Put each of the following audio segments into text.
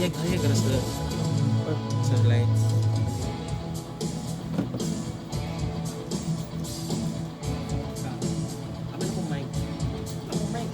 Ay, garas na. Sa lights. Aman akong mic. Akong mic.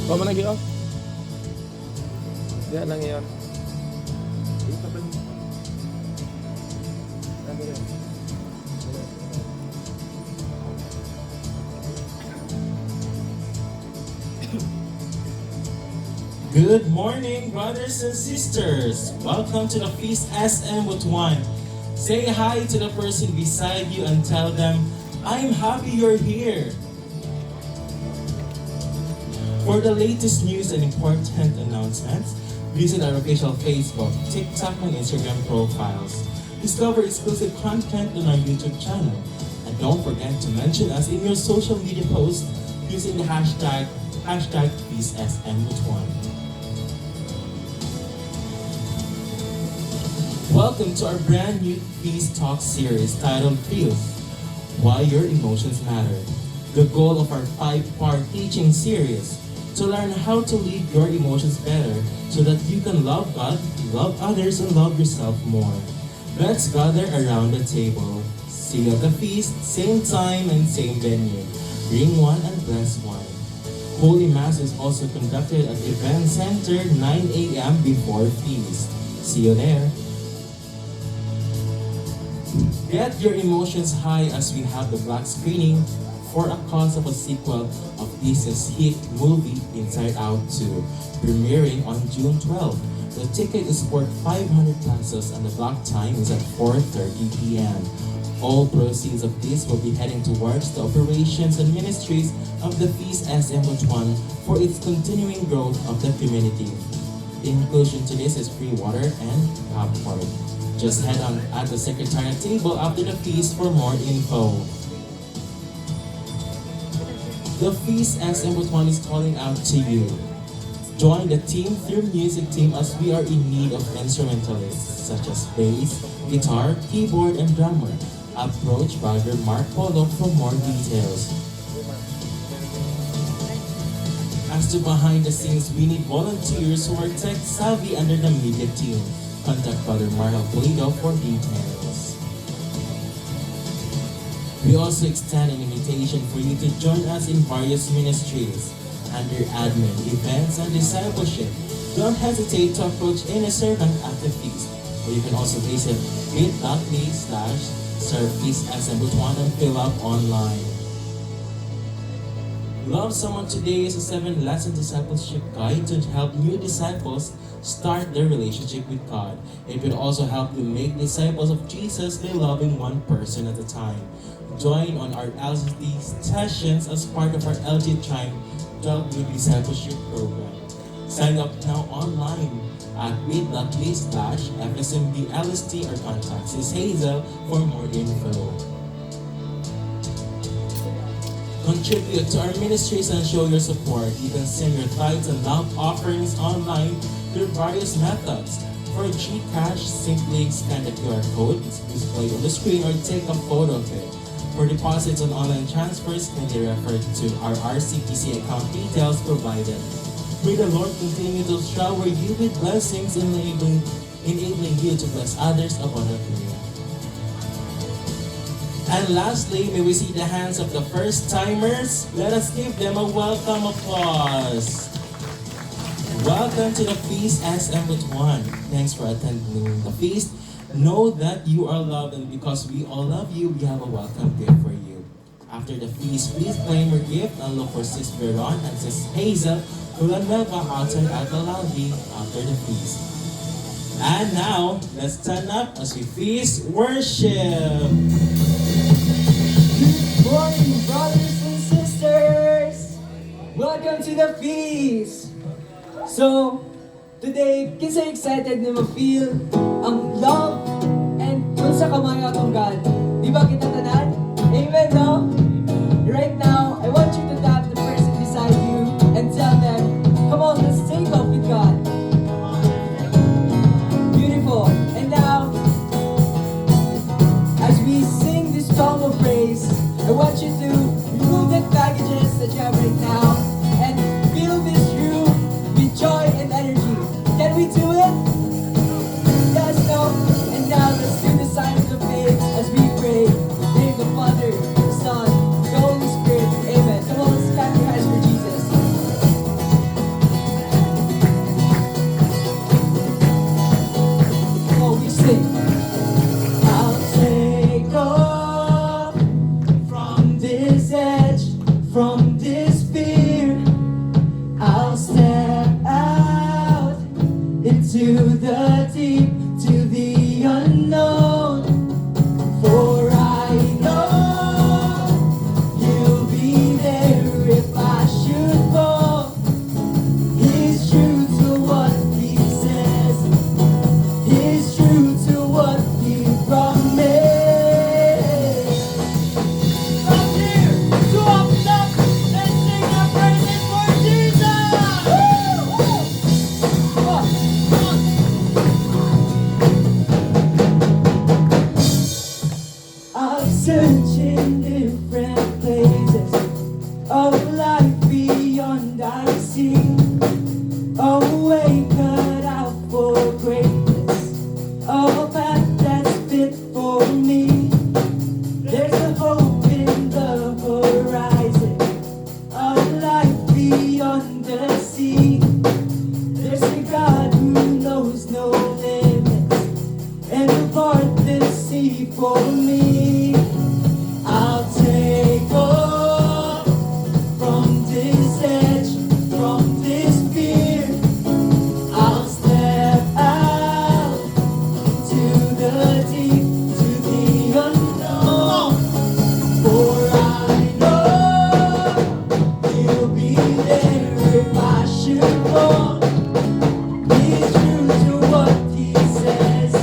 Kau mana lagi, Om? Dia nang iyon. Good morning, brothers and sisters. Welcome to the Feast SM with One. Say hi to the person beside you and tell them, I'm happy you're here. For the latest news and important announcements, visit our official Facebook, TikTok, and Instagram profiles. Discover exclusive content on our YouTube channel. And don't forget to mention us in your social media posts using the hashtag FeastSM with One. Welcome to our brand new Feast Talk series titled Feel Why Your Emotions Matter. The goal of our 5-part teaching series to learn how to lead your emotions better so that you can love God, love others, and love yourself more. Let's gather around the table. See you at the feast, same time and same venue. Bring one and bless one. Holy Mass is also conducted at Event Center 9 a.m. before feast. See you there. Get your emotions high as we have the black screening for a cause of a sequel of Disney's hit movie Inside Out 2, premiering on June 12. The ticket is worth 500 pesos and the block time is at 4:30 p.m. All proceeds of this will be heading towards the operations and ministries of the Feast SM One for its continuing growth of the community. The inclusion to this is free water and popcorn. Just head on at the secretariat table after the feast for more info. The Feast SM One is calling out to you. Join the team through music team as we are in need of instrumentalists such as bass, guitar, keyboard, and drummer. Approach Brother Mark Polo for more details. As to behind the scenes, we need volunteers who are tech savvy under the media team. Contact Brother Marco Pulido for details. We also extend an invitation for you to join us in various ministries under admin, events, and discipleship. Don't hesitate to approach any servant at the feast. Or you can also visit bit.ly/servefeastsm1 and fill out online. Love Someone Today is a 7-lesson discipleship guide to help new disciples start their relationship with God. It will also help you make disciples of Jesus by loving one person at a time. Join on our LCD sessions as part of our LG Tribe New Discipleship Program. Sign up now online at bit.ly/FSMBLST or contact Sis Hazel for more info. Contribute to our ministries and show your support. You can send your tithes and love offerings online through various methods. For GCash, simply scan the QR code displayed on the screen or take a photo of it. For deposits and online transfers, kindly refer to our RCTC account details provided. May the Lord continue to shower you with blessings, enabling you to bless others abundantly. And lastly, may we see the hands of the first timers. Let us give them a welcome applause. Welcome to the Feast SM with One. Thanks for attending the feast. Know that you are loved, and because we all love you, we have a welcome gift for you. After the feast, please claim your gift and look for Sis Veron and Sis Hazel Villanueva outside at the lobby after the feast. And now, let's stand up as we feast worship. Morning, brothers and sisters! Welcome to the feast! So, today, kinsa excited na ma-feel ang love and kung sa kamay atong God. Di ba kita tanan? Amen, no? Right now, I want you to tap the person beside you and tell them, come on, let's take off with God. Beautiful. And now, as we sing this song of praise, I want you to remove the baggages that you have right now and fill this room with joy and energy. Can we do it? Yes, no? And now let's do the sign of the faith as we pray. Name the Father, the Son, the Holy Spirit. Amen. Come on, let's clap your hands for Jesus. Oh, we sing. I'll take off from this edge, from this fear. I'll step out into the deep, to the unknown. For I know you'll be there if I should fall. He's true to what he says. He's true to what he promised. From here to up top, let's sing our praises for Jesus. Come on, come on. I've searched in different places of life beyond I see. A way cut out for greatness, a path that's fit for me. There's a hope in the horizon, a life beyond the sea. There's a God who knows no limits and will part the sea for me. I'll take off from this edge, from this fear. I'll step out to the deep, to the unknown. For I know you'll be there if I should fall. He's true to what he says.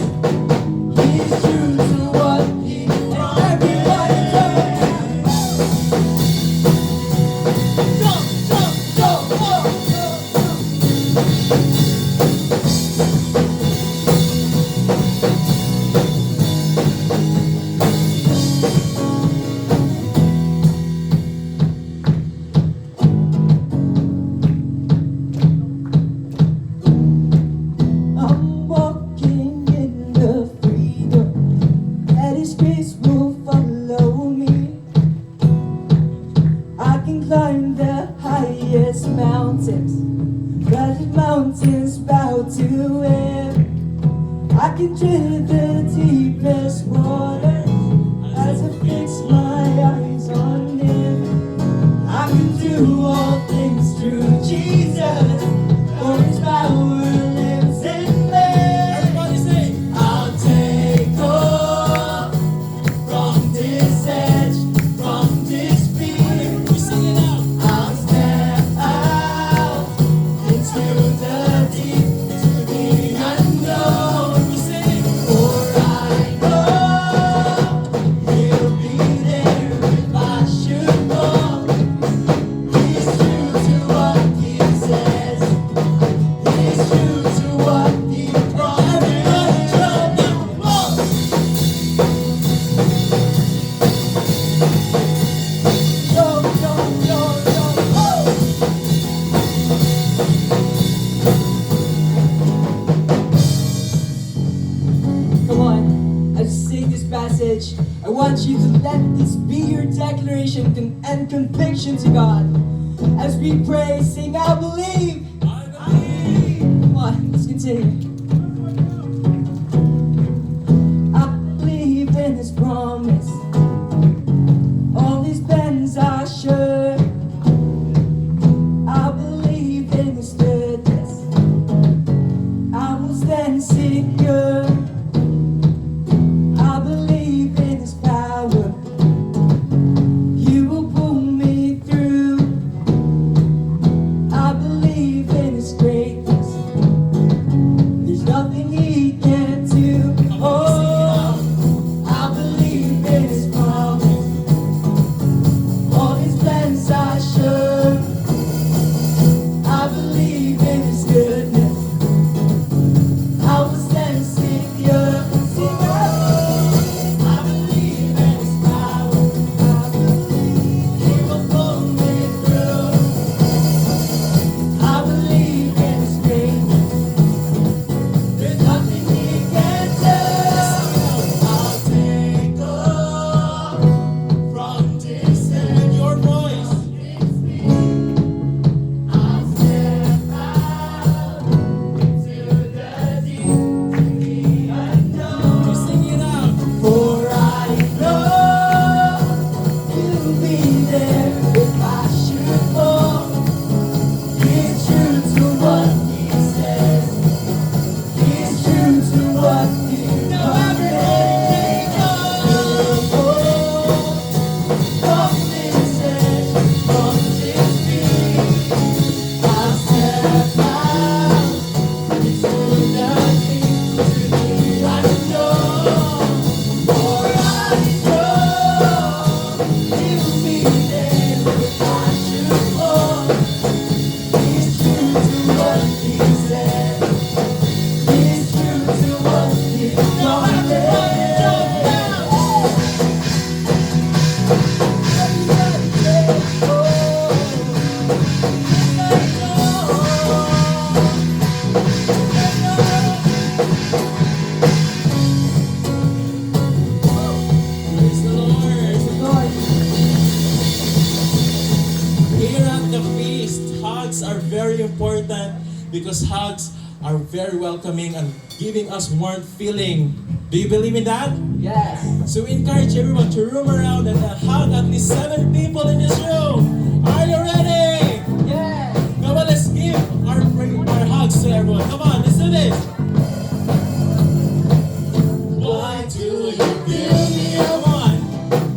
He's true to what he promised. Everybody jump, jump, jump, I'm walking in the freedom that His grace will follow me. I can climb the highest mountains, but the mountains bow to Him. I can drill the deepest waters as I fix my eyes on Him. I can do all things through Jesus, for His power lives in me. Everybody say, I'll take off from this edge, from this fear. We sing it out. I'll step out into the deep, to the unknown. We sing. For I know He'll be there if I should fall. He's true to what He says. He's true to what He promised. Everybody jump now. Go, go, go, go. Come on, as you sing this passage, I want you to let this be your declaration and conviction to God. As we pray, sing, I believe. I believe. Come on, let's continue. very important because hugs are very welcoming and giving us warm feeling. Do you believe in that? Yes. So we encourage everyone to roam around and hug at least 7 people in this room. Are you ready? Yes. Come on, let's give our hugs to everyone. Come on, let's do this. Why do you build me a one?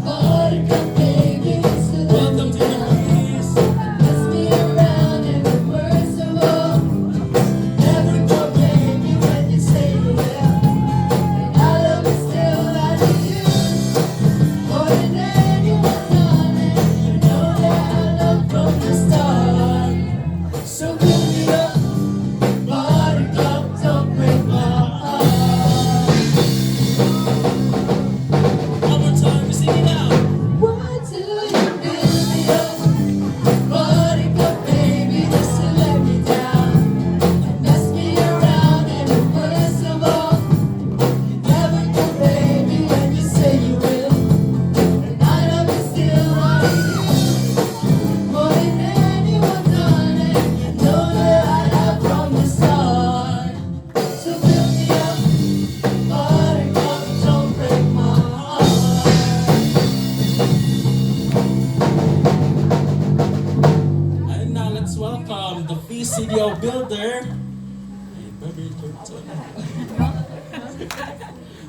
Buttercup baby, it's the Welcome to the feast. Pass me around and the worst of all. Never go baby when you say you will. And I love you still, I need you. More than anyone on it. You know that I love from the start. So build me up, buttercup, don't break my heart. One more time, we sing it out. Why do you build me up? Buttercup baby, just to let me down. And mess me around and the worst of all. You never go baby when you say you will. And I love you still, I need you. More than anyone done it. You know that I have from the start. So build me up, buttercup, don't break my heart. And now let's welcome the Feast CDO builder.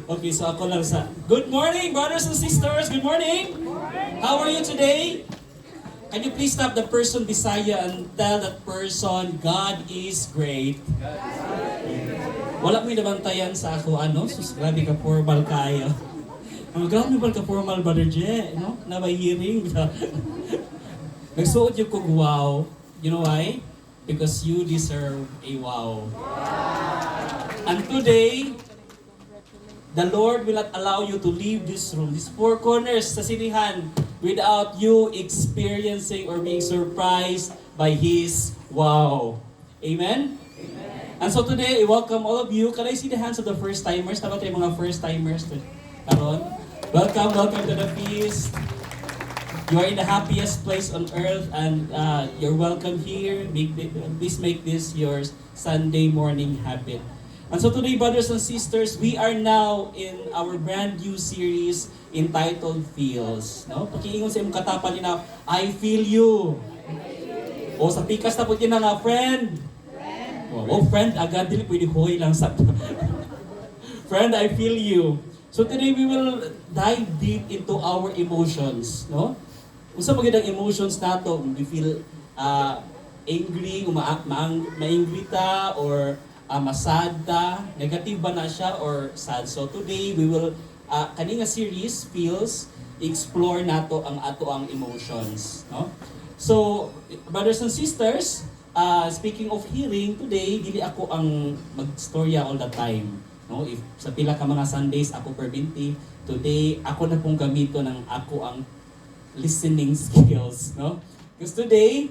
Okay, so ako lang sa... Good morning, brothers and sisters! Good morning! How are you today? Can you please stop the person beside you and tell that person, God is great? Wala mo nabantayan sa ako, ano? Sus, grabe ka formal kayo. Grabe ka formal, Brother Je, no? Na may hearing. Nagsuot yung kong wow. You know why? Because you deserve a wow. And today, the Lord will not allow you to leave this room, these four corners sa sinihan, without you experiencing or being surprised by His wow. Amen? And so today, I welcome all of you. Can I see the hands of the first-timers? Tama tayo mga first-timers. Karon. Welcome to the feast. You are in the happiest place on earth and you're welcome here. Please make this your Sunday morning habit. And so today, brothers and sisters, we are now in our brand new series entitled Feels. No? Pakiingon sa imong katapan niyo na, I feel you. O sa pikas na po niyo na friend. Oh, friend, agad dili pwede hoy lang sa friend, I feel you. So today we will dive deep into our emotions, no? Unsa magandang emotions nato? We feel angry, maangry ta or masad ta, negative ba na siya or sad. So today we will kaninga series Feels, explore nato ang ato ang emotions, no? So brothers and sisters, speaking of healing, today dili ako ang magstorya all the time. No, if sa pila ka mga Sundays ako perminti, today ako na pong gamito ng ako ang listening skills, no? Because today,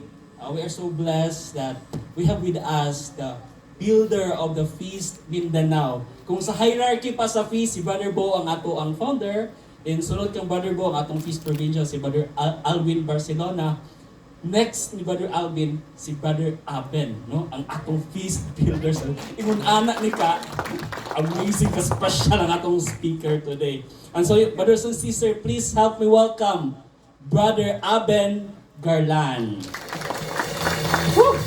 we are so blessed that we have with us the builder of the Feast Mindanao. Kung sa hierarchy pa sa Feast, si Brother Bo ang ato ang founder, and sunod kang Brother Bo ang atong Feast Provincial, si Brother Alwin Barcelona. Next ni Brother Alvin, si Brother Aben, no? Ang atong Feast Builders. Ingon anak ni ka, amazing ka special ang atong speaker today. And so, brothers and sisters, please help me welcome Brother Aben Garland. Woo!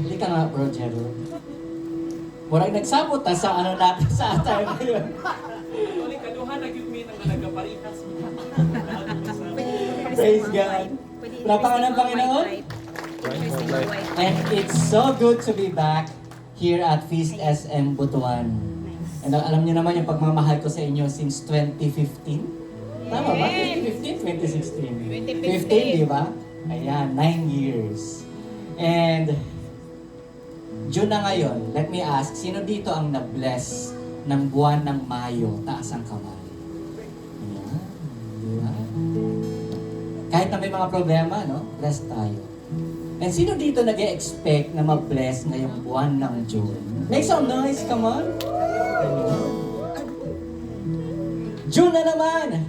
Halika nga, Bro Jero. Murag nagsabot ta sa ano natin sa atay ngayon. Uli kaduhan na gyud mi nang nagaparihas. Praise God. Lapangan ng Panginoon. And it's so good to be back here at Feast SM Butuan. And alam niyo naman yung pagmamahal ko sa inyo since 2015. Tama ba? 2015? 2016? 15, di ba? Ayan, 9 years. And June na ngayon, let me ask, sino dito ang na-bless ng buwan ng Mayo? Taas ang kamay. Ayan, di ba? Kahit na may mga problema, no? Bless tayo. And sino dito nag-e-expect na ma-bless ngayong buwan ng June? Make some noise, come on! June na naman!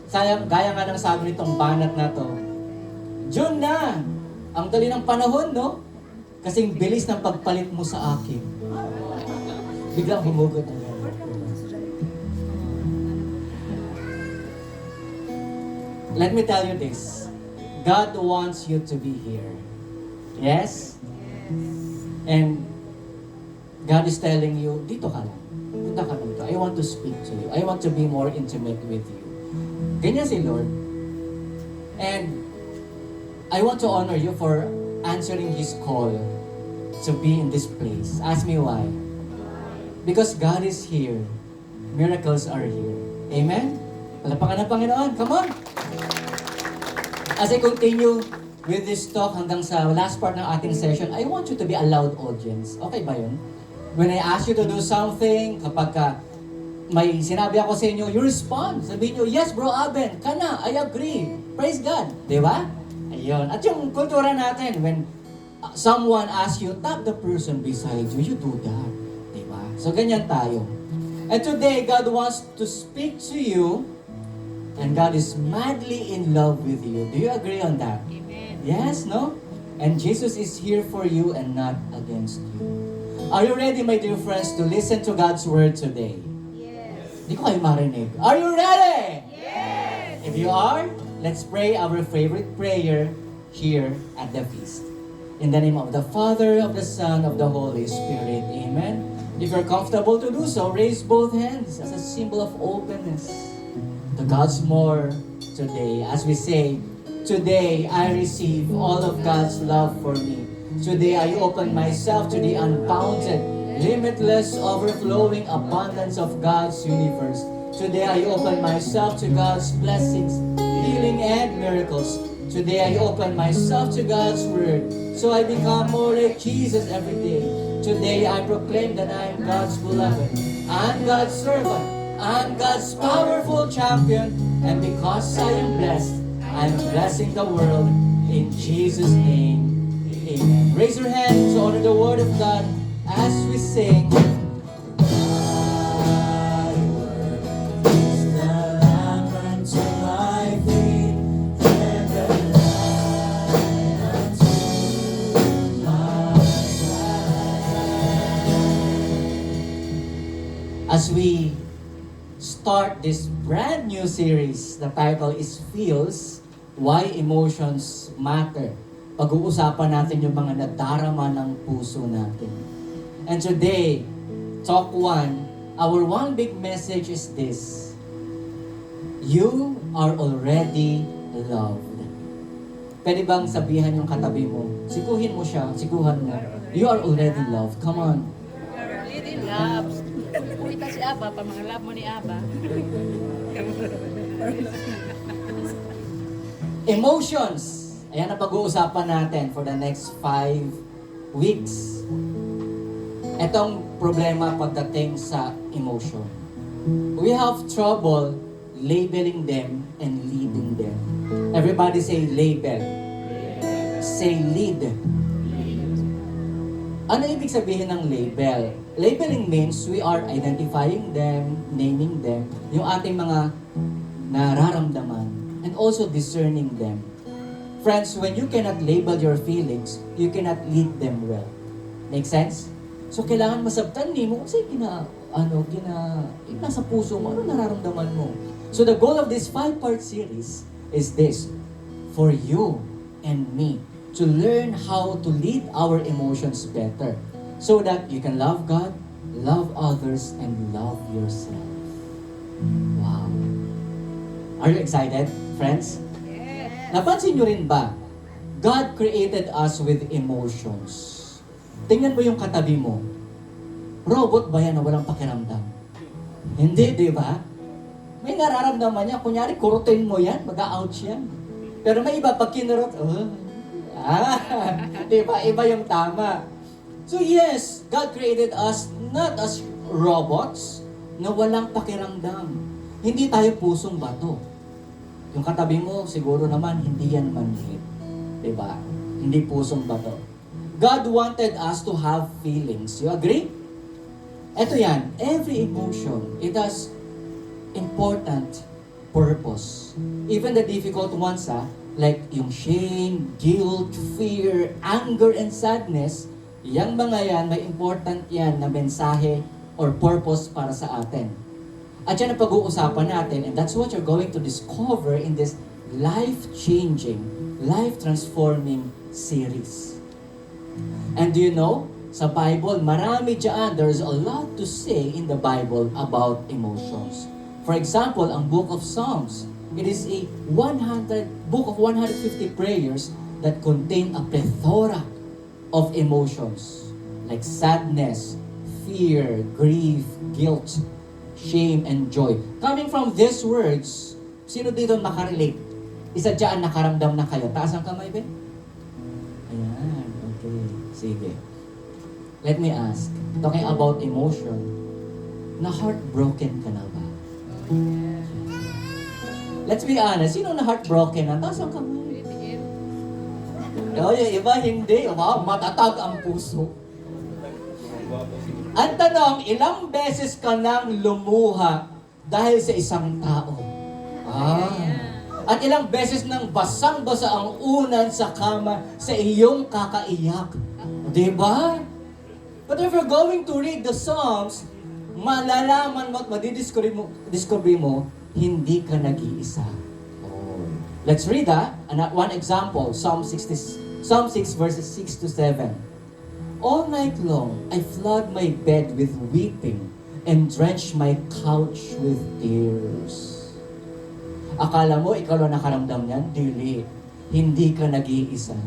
Sayang, gaya nga ng sabi nitong banat na to, June na! Ang dali ng panahon, no? Kasing bilis ng pagpalit mo sa akin. Biglang humugot na yan. Let me tell you this. God wants you to be here. Yes? And God is telling you, dito ka lang. Punta ka dito. I want to speak to you. I want to be more intimate with you. Ganyan si Lord. And I want to honor you for answering His call to be in this place. Ask me why. Because God is here. Miracles are here. Amen? Palapakan ng Panginoon. Come on! As I continue with this talk hanggang sa last part ng ating session, I want you to be a loud audience. Okay ba yun? When I ask you to do something, kapag may sinabi ako sa inyo, you respond. Sabihin nyo, yes bro Aben, kana, I agree. Praise God. Di ba? Ayun. At yung kultura natin, when someone asks you, tap the person beside you, you do that. Di ba? So ganyan tayo. And today, God wants to speak to you. And God is madly in love with you. Do you agree on that? Amen. Yes, no? And Jesus is here for you and not against you. Are you ready, my dear friends, to listen to God's word today? Yes. Hindi ko kayo marinig. Are you ready? Yes. If you are, let's pray our favorite prayer here at the feast. In the name of the Father, of the Son, of the Holy Spirit. Amen. If you're comfortable to do so, raise both hands as a symbol of openness to God's more today. As we say, today I receive all of God's love for me. Today I open myself to the unbounded, limitless, overflowing abundance of God's universe. Today I open myself to God's blessings, healing, and miracles. Today I open myself to God's word, so I become more like Jesus every day. Today I proclaim that I am God's beloved. I'm God's servant. I'm God's powerful champion, and because I am blessed, I'm blessing the world in Jesus' name. Amen. Raise your hands to honor the word of God as we sing. Thy word is the lamp unto my feet, and the light unto my path. As we start this brand new series. The title is Feels, Why Emotions Matter. Pag-uusapan natin yung mga nadarama ng puso natin. And today, Talk 1, our one big message is this. You are already loved. Pwede bang sabihan yung katabi mo? Sikuhin mo siya, sikuhan mo. You are already loved. Come on. Lady loves. Kita si Aba, pa mga love mo ni Aba. Emotions. Ayan ang pag-uusapan natin for the next 5 weeks. Etong problema pagdating sa emotion. We have trouble labeling them and leading them. Everybody say label. Say lead. Ano ibig sabihin ng label? Labeling means we are identifying them, naming them, yung ating mga nararamdaman, and also discerning them. Friends, when you cannot label your feelings, you cannot lead them well. Make sense? So, kailangan masabtan ni mo kasi nasa puso mo, ano nararamdaman mo? So, the goal of this 5-part series is this, for you and me to learn how to lead our emotions better so that you can love God, love others, and love yourself. Wow. Are you excited, friends? Napansin nyo rin ba? God created us with emotions. Tingnan mo yung katabi mo. Robot ba yan na walang pakiramdam? Hindi, di ba? May nararamdaman niya. Kunyari, kurutin mo yan, mag-ouch yan. Pero may iba, pag kinurot, di ba? Iba yung tama. So yes, God created us not as robots na walang pakiramdam. Hindi tayo pusong bato. Yung katabi mo, siguro naman, hindi yan manhid. Diba? Hindi pusong bato. God wanted us to have feelings. You agree? Ito yan. Every emotion, it has important purpose. Even the difficult ones, Like yung shame, guilt, fear, anger, and sadness, yung mga yan, may important yan na mensahe or purpose para sa atin. At yan ang pag-uusapan natin, and that's what you're going to discover in this life-changing, life-transforming series. And do you know, sa Bible, marami dyan, there's a lot to say in the Bible about emotions. For example, ang Book of Psalms, it is a book of 150 prayers that contain a plethora of emotions like sadness, fear, grief, guilt, shame, and joy. Coming from these words, sino dito makarelate? Isa dyan nakaramdam na kayo. Taas ang kamay, Ben? Ayan, okay. Sige. Let me ask, talking about emotion, na heartbroken ka na ba? Let's be honest, sino na heartbroken na? Taas ang kamay. Oh, yung iba hindi. Wow, matatag ang puso. Ang tanong, ilang beses ka nang lumuha dahil sa isang tao? At ilang beses nang basang-basa ang unan sa kama sa iyong kakaiyak? Diba? But if you're going to read the Psalms, malalaman mo at madidiscover mo, hindi ka nag-iisa. Oh. Let's read one example, Psalm 6 verses 6 to 7. All night long, I flood my bed with weeping and drench my couch with tears. Akala mo, ikaw lang nakaramdam niyan? Dili. Hindi ka nag-iisa.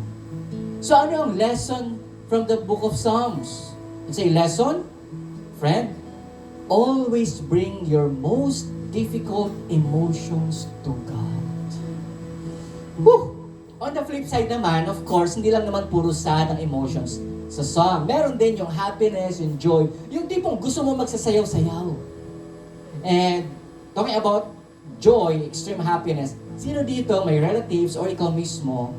So ano ang lesson from the book of Psalms? It's a lesson, friend, always bring your most difficult emotions to God. Woo! On the flip side naman, of course, hindi lang naman puro sad ang emotions sa song. Meron din yung happiness, yung joy, yung tipong gusto mo magsasayaw-sayaw. And talking about joy, extreme happiness, sino dito may relatives or ikaw mismo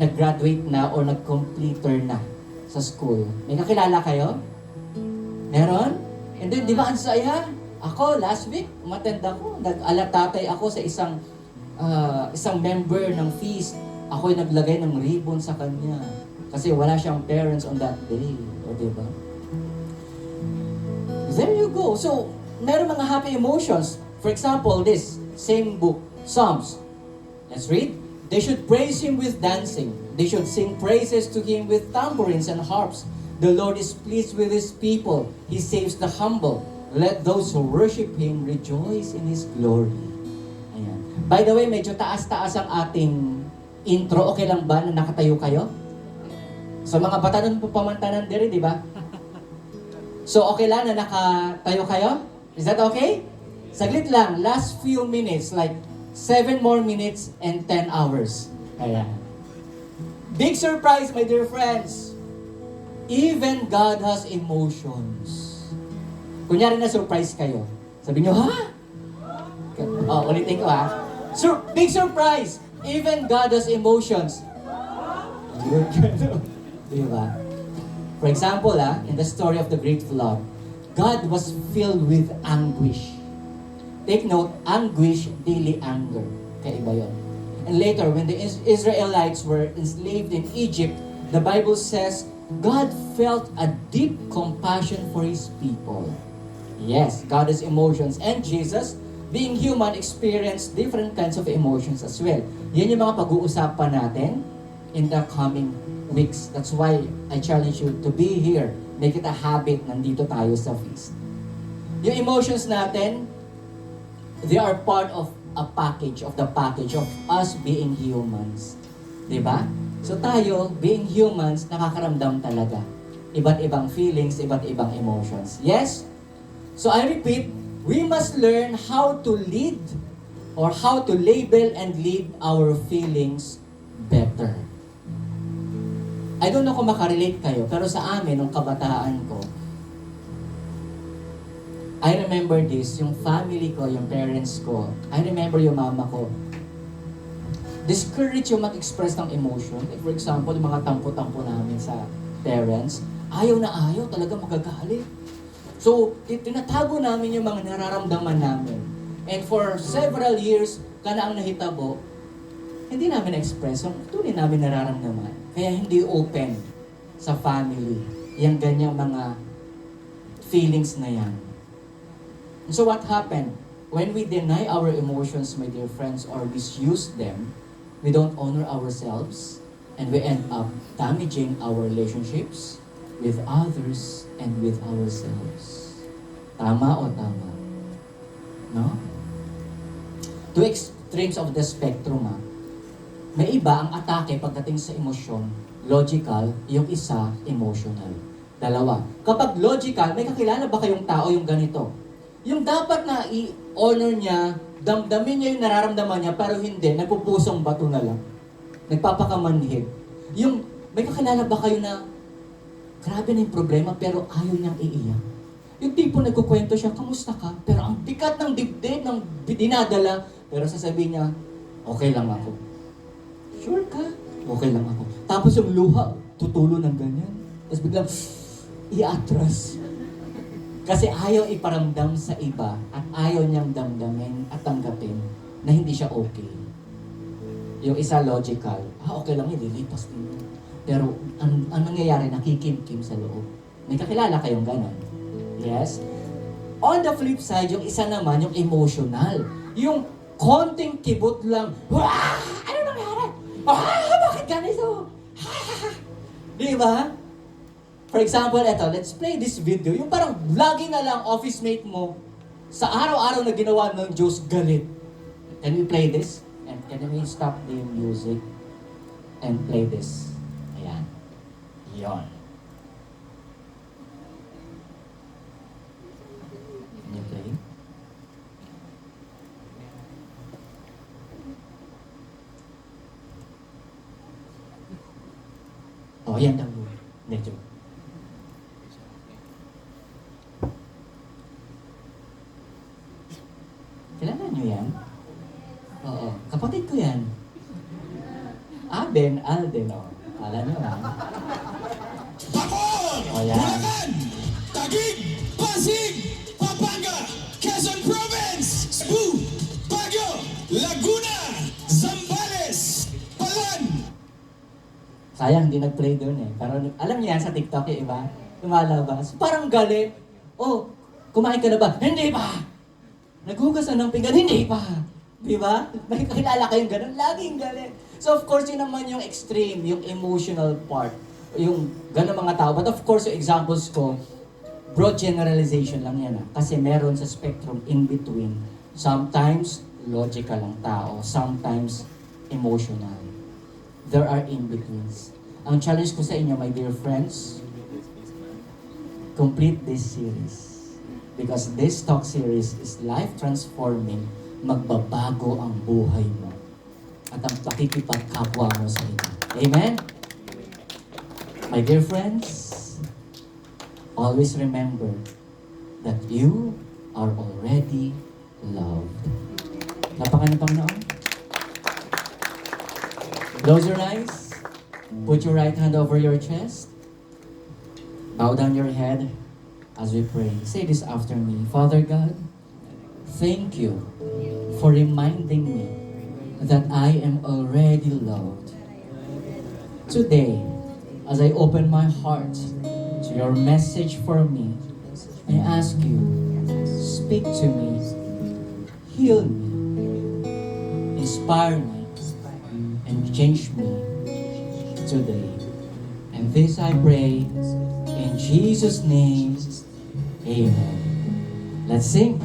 nag-graduate na or nag-completer na sa school? May kakilala kayo? Meron? And then, di ba ang saya? Ako, last week, umattend ako. Nag-alatatay ako sa isang member ng feast. Ako'y naglagay ng ribbon sa kanya. Kasi wala siyang parents on that day. O, di ba? There you go. So, meron mga happy emotions. For example, this same book, Psalms. Let's read. They should praise Him with dancing. They should sing praises to Him with tambourines and harps. The Lord is pleased with His people. He saves the humble. Let those who worship Him rejoice in His glory. Ayan. By the way, medyo taas-taas ang ating intro. Okay lang ba na nakatayo kayo? Sa mga batanon po pamantanan diri, di ba? So, okay lang na nakatayo kayo? Is that okay? Saglit lang. Last few minutes, like 7 more minutes and 10 hours. Ayan. Big surprise, my dear friends. Even God has emotions. Kunyari na surprise kayo. Sabi nyo, ha? Oh, ulitin ko ha. Big surprise! Even God has emotions. Diba? For example, in the story of the Great Flood, God was filled with anguish. Take note, anguish, daily anger. Kaiba yun. And later, when the Israelites were enslaved in Egypt, the Bible says, God felt a deep compassion for His people. Yes, God has emotions. And Jesus, being human, experienced different kinds of emotions as well. Yan yung mga pag-uusapan natin in the coming weeks. That's why I challenge you to be here. Make it a habit, nandito tayo sa feast. Yung emotions natin, they are part of the package of us being humans. Diba? So tayo, being humans, nakakaramdam talaga. Iba't ibang feelings, iba't ibang emotions. Yes? So I repeat, we must learn how to lead or how to label and lead our feelings better. I don't know kung makarelate kayo, pero sa amin, nung kabataan ko, I remember this, yung family ko, yung parents ko, I remember yung mama ko, discourage yung mag-express ng emotion. Like for example, yung mga tampo-tampo namin sa parents, ayaw na ayaw, talaga magagalit. So, tinatago namin yung mga nararamdaman namin. And for several years, kana ang nahitabo, hindi namin express yung tunay namin nararamdaman. Kaya hindi open sa family yung ganyang mga feelings na yan. So what happened? When we deny our emotions, my dear friends, or misuse them, we don't honor ourselves, and we end up damaging our relationships with others and with ourselves. Tama o tama? No? Two extremes of the spectrum, May iba ang atake pagdating sa emosyon, logical, yung isa, emotional. Dalawa. Kapag logical, may kakilala ba kayong tao yung ganito? Yung dapat na i-honor niya, damdamin niya yung nararamdaman niya, pero hindi, nagpupusong bato na lang. Nagpapakamanhid. Yung, may kakilala ba kayo na, grabe na yung problema, pero ayaw niyang iiyak? Yung tipo nagkukwento siya, kamusta ka? Pero ang bigat ng dibdib, ng dinadala, pero sasabihin niya, okay lang ako. Sure ka? Okay lang ako. Tapos yung luha, tutulo ng ganyan. Tapos biglang, iatras. Kasi ayaw iparamdam sa iba at ayaw niyang damdamin at tanggapin na hindi siya okay. Yung isa logical, okay lang yun, lilipas din yun. Pero ang nangyayari, nakikimkim sa loob. May kakilala kayong ganon? Yes? On the flip side, yung isa naman, yung emotional. Yung konting kibot lang, wah! Ano nangyari? Bakit ganito? Di ba? For example, let's play this video. Yung parang lagi na lang office mate mo sa araw-araw na ginawa ng Diyos galit. Can we play this? And can we stop the music and play this? Ayan. Yon. Can you play? Oh, yan daw. Medyo. Kilala niyo yan? Oo. Kapatid ko yan. Ben Alden, Kala niyo, Bacoor, O yan. Bulacan, Taguig, Pasig, Pampanga, Quezon Province, Cebu, Baguio, Laguna, Zambales, Palan. Sayang, hindi nag-play doon Pero alam niyo yan sa TikTok, yung iba, lumalabas. Parang galit. Oh, kumain ka na ba? Hindi pa! Naghugas na ng pinggan? Hindi pa! Di ba? May kakilala kayong ganun, laging galit. So of course, yun naman yung extreme, yung emotional part. Yung ganun mga tao. But of course, yung examples ko, broad generalization lang yan Kasi meron sa spectrum in between. Sometimes, logical ang tao. Sometimes, emotional. There are in-betweens. Ang challenge ko sa inyo, my dear friends, complete this series. Because this talk series is life-transforming, magbabago ang buhay mo at ang pakikipagkapwa mo sa iba. Amen? My dear friends, always remember that you are already loved. Napaka ng Panginoon. Close your eyes. Put your right hand over your chest. Bow down your head as we pray. Say this after me. Father God, thank you for reminding me that I am already loved. Today, as I open my heart to your message for me, I ask you, speak to me, heal me, inspire me, and change me today. And this I pray in Jesus' name, amen. Let's sing.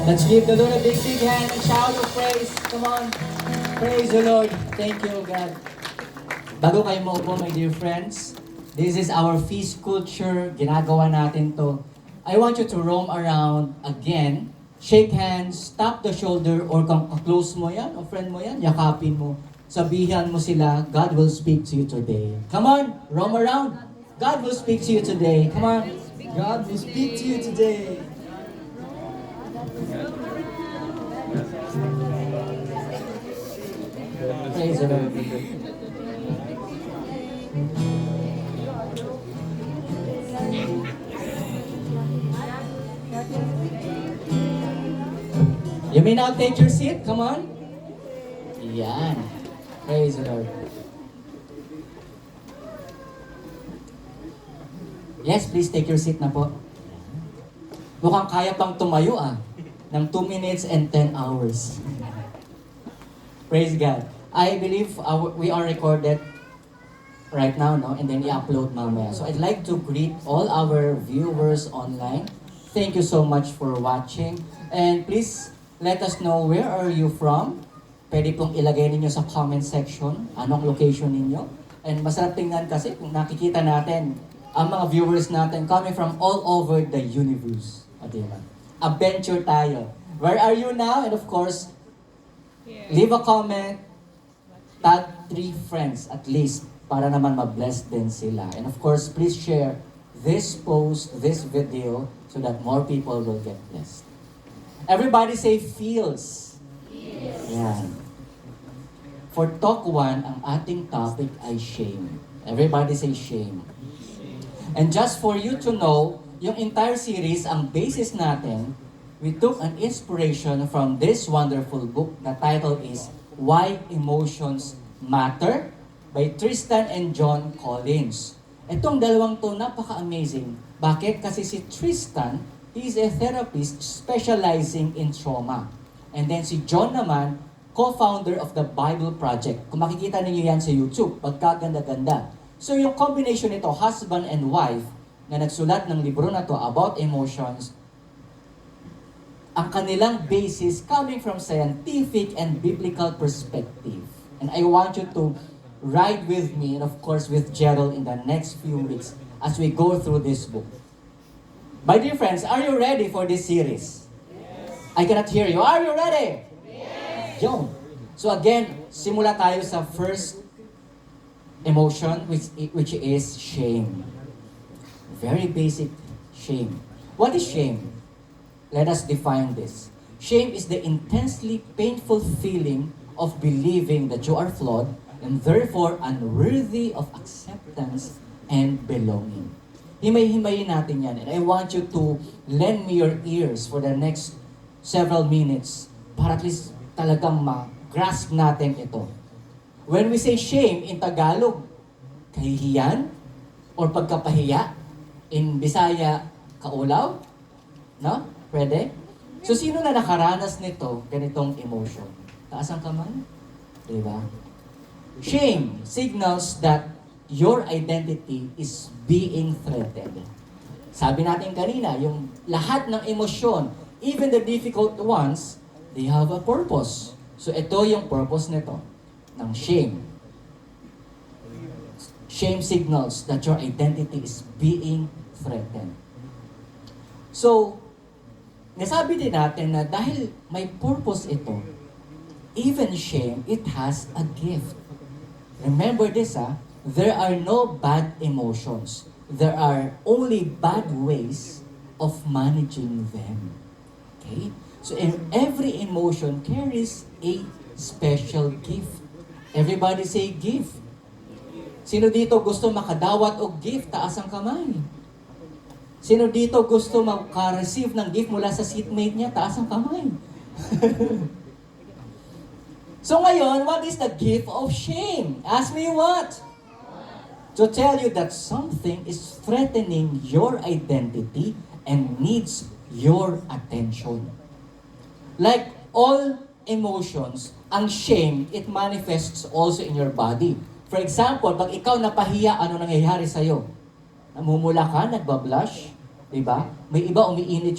Let's give the Lord a big hand and shout of praise. Come on. Praise the Lord. Thank you, God. Bago kayo maupo, my dear friends, this is our feast culture. Ginagawa natin to. I want you to roam around again. Shake hands, tap the shoulder, or kung close mo yan, o friend mo yan, yakapin mo. Sabihan mo sila, God will speak to you today. Come on, roam around. God will speak to you today. Come on. God will speak to you today. Praise the Lord. You may now take your seat. Come on. Yan. Praise the Lord. Yes, please take your seat na po. Mukhang kaya pang tumayo ng 2 minutes and 10 hours. Praise God. I believe we are recorded right now, no? And then i-upload mamaya. So I'd like to greet all our viewers online. Thank you so much for watching. And please let us know where are you from. Pwede pong ilagay ninyo sa comment section anong location ninyo. And masarap tingnan kasi kung nakikita natin ang mga viewers natin coming from all over the universe. O diba? Adventure tayo. Where are you now? And of course, leave a comment, tag 3 friends at least para naman ma-bless din sila. And of course, please share this post, this video so that more people will get blessed. Everybody say feels. Yan. For Talk 1, ang ating topic ay shame. Everybody say shame. And just for you to know, yung entire series, ang basis natin, we took an inspiration from this wonderful book. The title is Why Emotions Matter by Tristan and John Collins. Itong dalawang to, napaka-amazing. Bakit? Kasi si Tristan, he is a therapist specializing in trauma. And then si John naman, co-founder of the Bible Project. Kung makikita ninyo yan sa YouTube, pagkaganda-ganda. So yung combination nito, husband and wife, na nagsulat ng libro na to about emotions, ang kanilang basis coming from scientific and biblical perspective. And I want you to ride with me, and of course with Gerald in the next few weeks as we go through this book. My dear friends, are you ready for this series? Yes. I cannot hear you. Are you ready? Yes. Yun. So again, simula tayo sa first emotion, which is shame. Very basic shame. What is shame? Let us define this. Shame is the intensely painful feeling of believing that you are flawed and therefore unworthy of acceptance and belonging. Himay-himayin natin yan. And I want you to lend me your ears for the next several minutes para at least talagang ma-grasp natin ito. When we say shame in Tagalog, kahihiyan or pagkapahiya. In Bisaya, kaulaw? No? Pwede? So, sino na nakaranas nito, ganitong emotion? Taas ang kamay? Diba? Shame signals that your identity is being threatened. Sabi natin kanina, yung lahat ng emosyon, even the difficult ones, they have a purpose. So, ito yung purpose nito, ng shame. Shame signals that your identity is being threatened. So, nasabi din natin na dahil may purpose ito, even shame, it has a gift. Remember this, there are no bad emotions. There are only bad ways of managing them. Okay? So, every emotion carries a special gift. Everybody say gift. Sino dito gusto makadawat o gift? Taas ang kamay. Sino dito gusto maka-receive ng gift mula sa seatmate niya? Taas ang kamay. So ngayon, what is the gift of shame? Ask me what? To tell you that something is threatening your identity and needs your attention. Like all emotions, ang shame, it manifests also in your body. For example, pag ikaw napahiya, ano nangyayari sa'yo? Namumula ka, nagbablush, di ba? May iba umiinit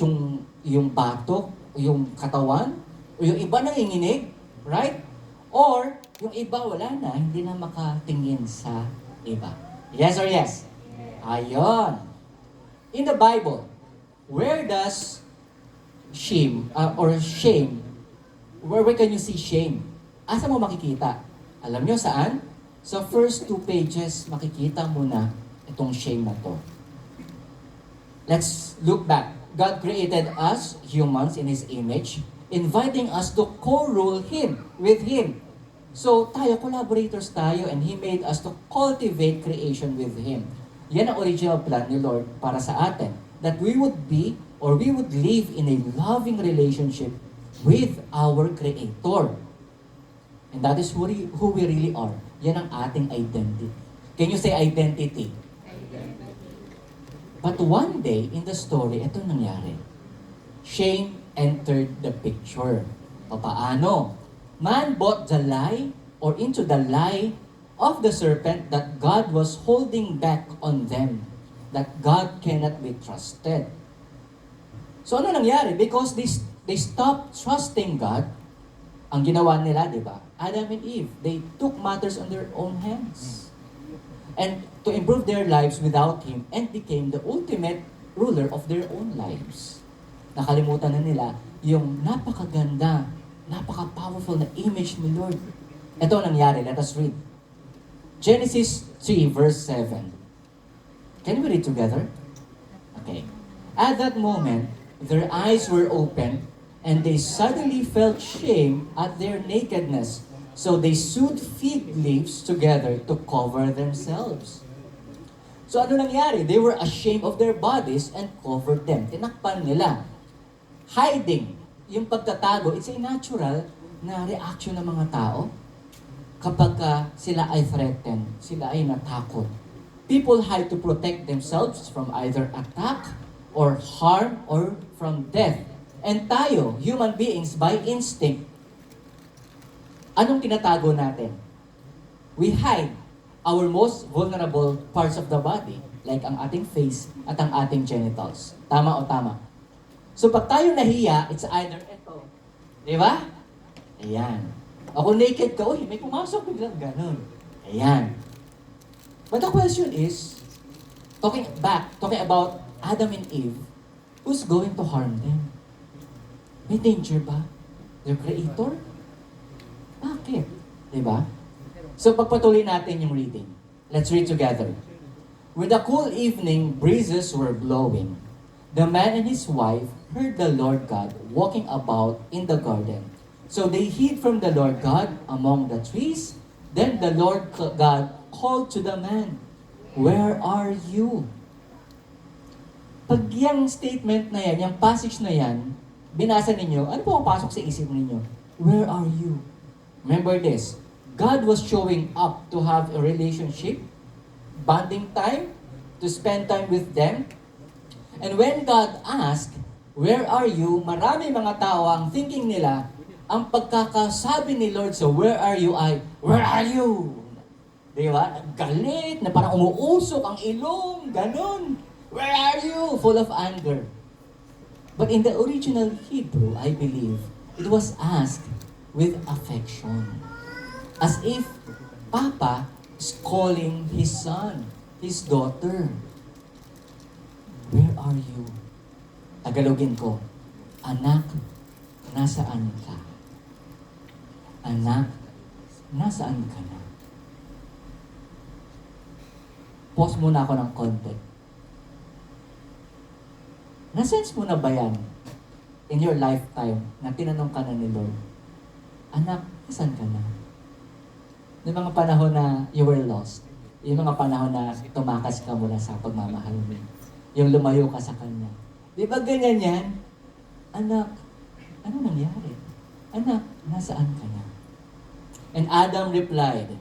yung batok, yung katawan, o yung iba nanginginig, right? Or, yung iba wala na, hindi na makatingin sa iba. Yes or yes? Ayon. In the Bible, where does shame, where can you see shame? Asa mo makikita? Alam nyo saan? Sa first 2 pages, makikita mo na itong shame na to. Let's look back. God created us, humans, in His image, inviting us to co-rule with Him. So, tayo, collaborators tayo, and He made us to cultivate creation with Him. Yan ang original plan ni Lord para sa atin. That we would be, or we would live in a loving relationship with our Creator. And that is who we really are. Yan ang ating identity. Can you say identity? But one day, in the story, ito nangyari. Shame entered the picture. Paano? Man bought the lie or into the lie of the serpent that God was holding back on them. That God cannot be trusted. So ano nangyari? Because they stopped trusting God, ang ginawa nila, di ba? Adam and Eve, they took matters on their own hands. And to improve their lives without Him and became the ultimate ruler of their own lives. Nakalimutan na nila yung napakaganda, napaka-powerful na image ni Lord. Ito ang nangyari. Let us read. Genesis 3 verse 7. Can we read together? Okay. At that moment, their eyes were opened and they suddenly felt shame at their nakedness. So they sewed fig leaves together to cover themselves. So ano nangyari? They were ashamed of their bodies and covered them. Tinakpan nila. Hiding, yung pagtatago, it's a natural na reaction ng mga tao kapag sila ay threatened, sila ay natakot. People hide to protect themselves from either attack or harm or from death. And tayo, human beings, by instinct, anong tinatago natin? We hide our most vulnerable parts of the body, like ang ating face at ang ating genitals. Tama o tama? So pag tayo nahiya, it's either ito. Di ba? Ayan. Ako naked ka, uy, may pumasok biglang ganun. Ayan. But the question is, talking about Adam and Eve, who's going to harm them? May danger ba? Their Creator? Bakit? Diba? So pagpatuloy natin yung reading. Let's read together. With the cool evening breezes were blowing, the man and his wife heard the Lord God walking about in the garden. So they hid from the Lord God among the trees. Then the Lord God called to the man, "Where are you?" Pag yung statement na yan, yung passage na yan, binasa ninyo, ano po ang pasok sa isip ninyo? Where are you? Remember this, God was showing up to have a relationship, bonding time, to spend time with them. And when God asked, "Where are you?" Marami mga tao ang thinking nila, ang pagkakasabi ni Lord sa "Where are you?" ay, "Where are you?" Di ba? Galit, na parang umuusok ang ilong, ganun. "Where are you?" Full of anger. But in the original Hebrew, I believe, it was asked with affection. As if Papa is calling his son, his daughter. "Where are you?" Tagalogin ko, "Anak, nasaan ka? Anak, nasaan ka na?" Pause muna ako ng konti. Na-sense mo na ba yan in your lifetime na tinanong ka na ni Lord, "Anak, saan ka na?" Yung mga panahon na you were lost. Yung mga panahon na tumakas ka mula sa pagmamahal mo. Yung lumayo ka sa Kanya. Di ba ganyan yan? "Anak, ano nangyari? Anak, nasaan ka na?" And Adam replied,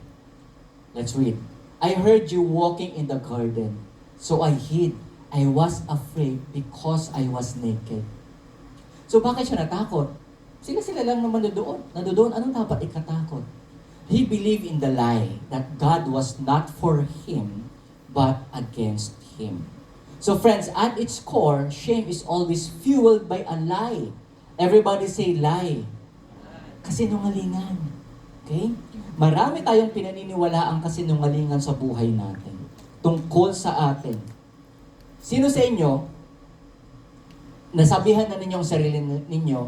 let's read, "I heard you walking in the garden, so I hid. I was afraid because I was naked." So bakit siya natakot? Sila lang naman nandoon. Anong dapat ikatakot? He believed in the lie that God was not for him, but against him. So friends, at its core, shame is always fueled by a lie. Everybody say lie. Kasinungalingan. Okay? Marami tayong pinaniniwalaang kasinungalingan sa buhay natin. Tungkol sa atin. Sino sa inyo, nasabihan na ninyong sarili ninyo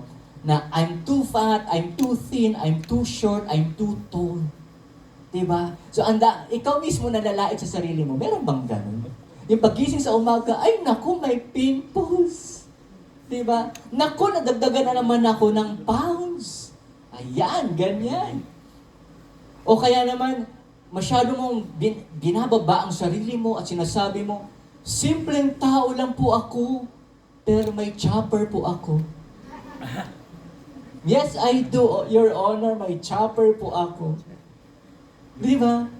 na I'm too fat, I'm too thin, I'm too short, I'm too tall. Diba? So ikaw mismo nalalait sa sarili mo. Meron bang ganun? Yung pagising sa umaga, ay naku, may pimples. Diba? Naku, nadagdagan na naman ako ng pounds. Ayan, ganyan. O kaya naman, masyado mong binababa ang sarili mo at sinasabi mo, simpleng tao lang po ako, pero may chopper po ako. Yes, I do, Your Honor, may chopper po ako. Di ba?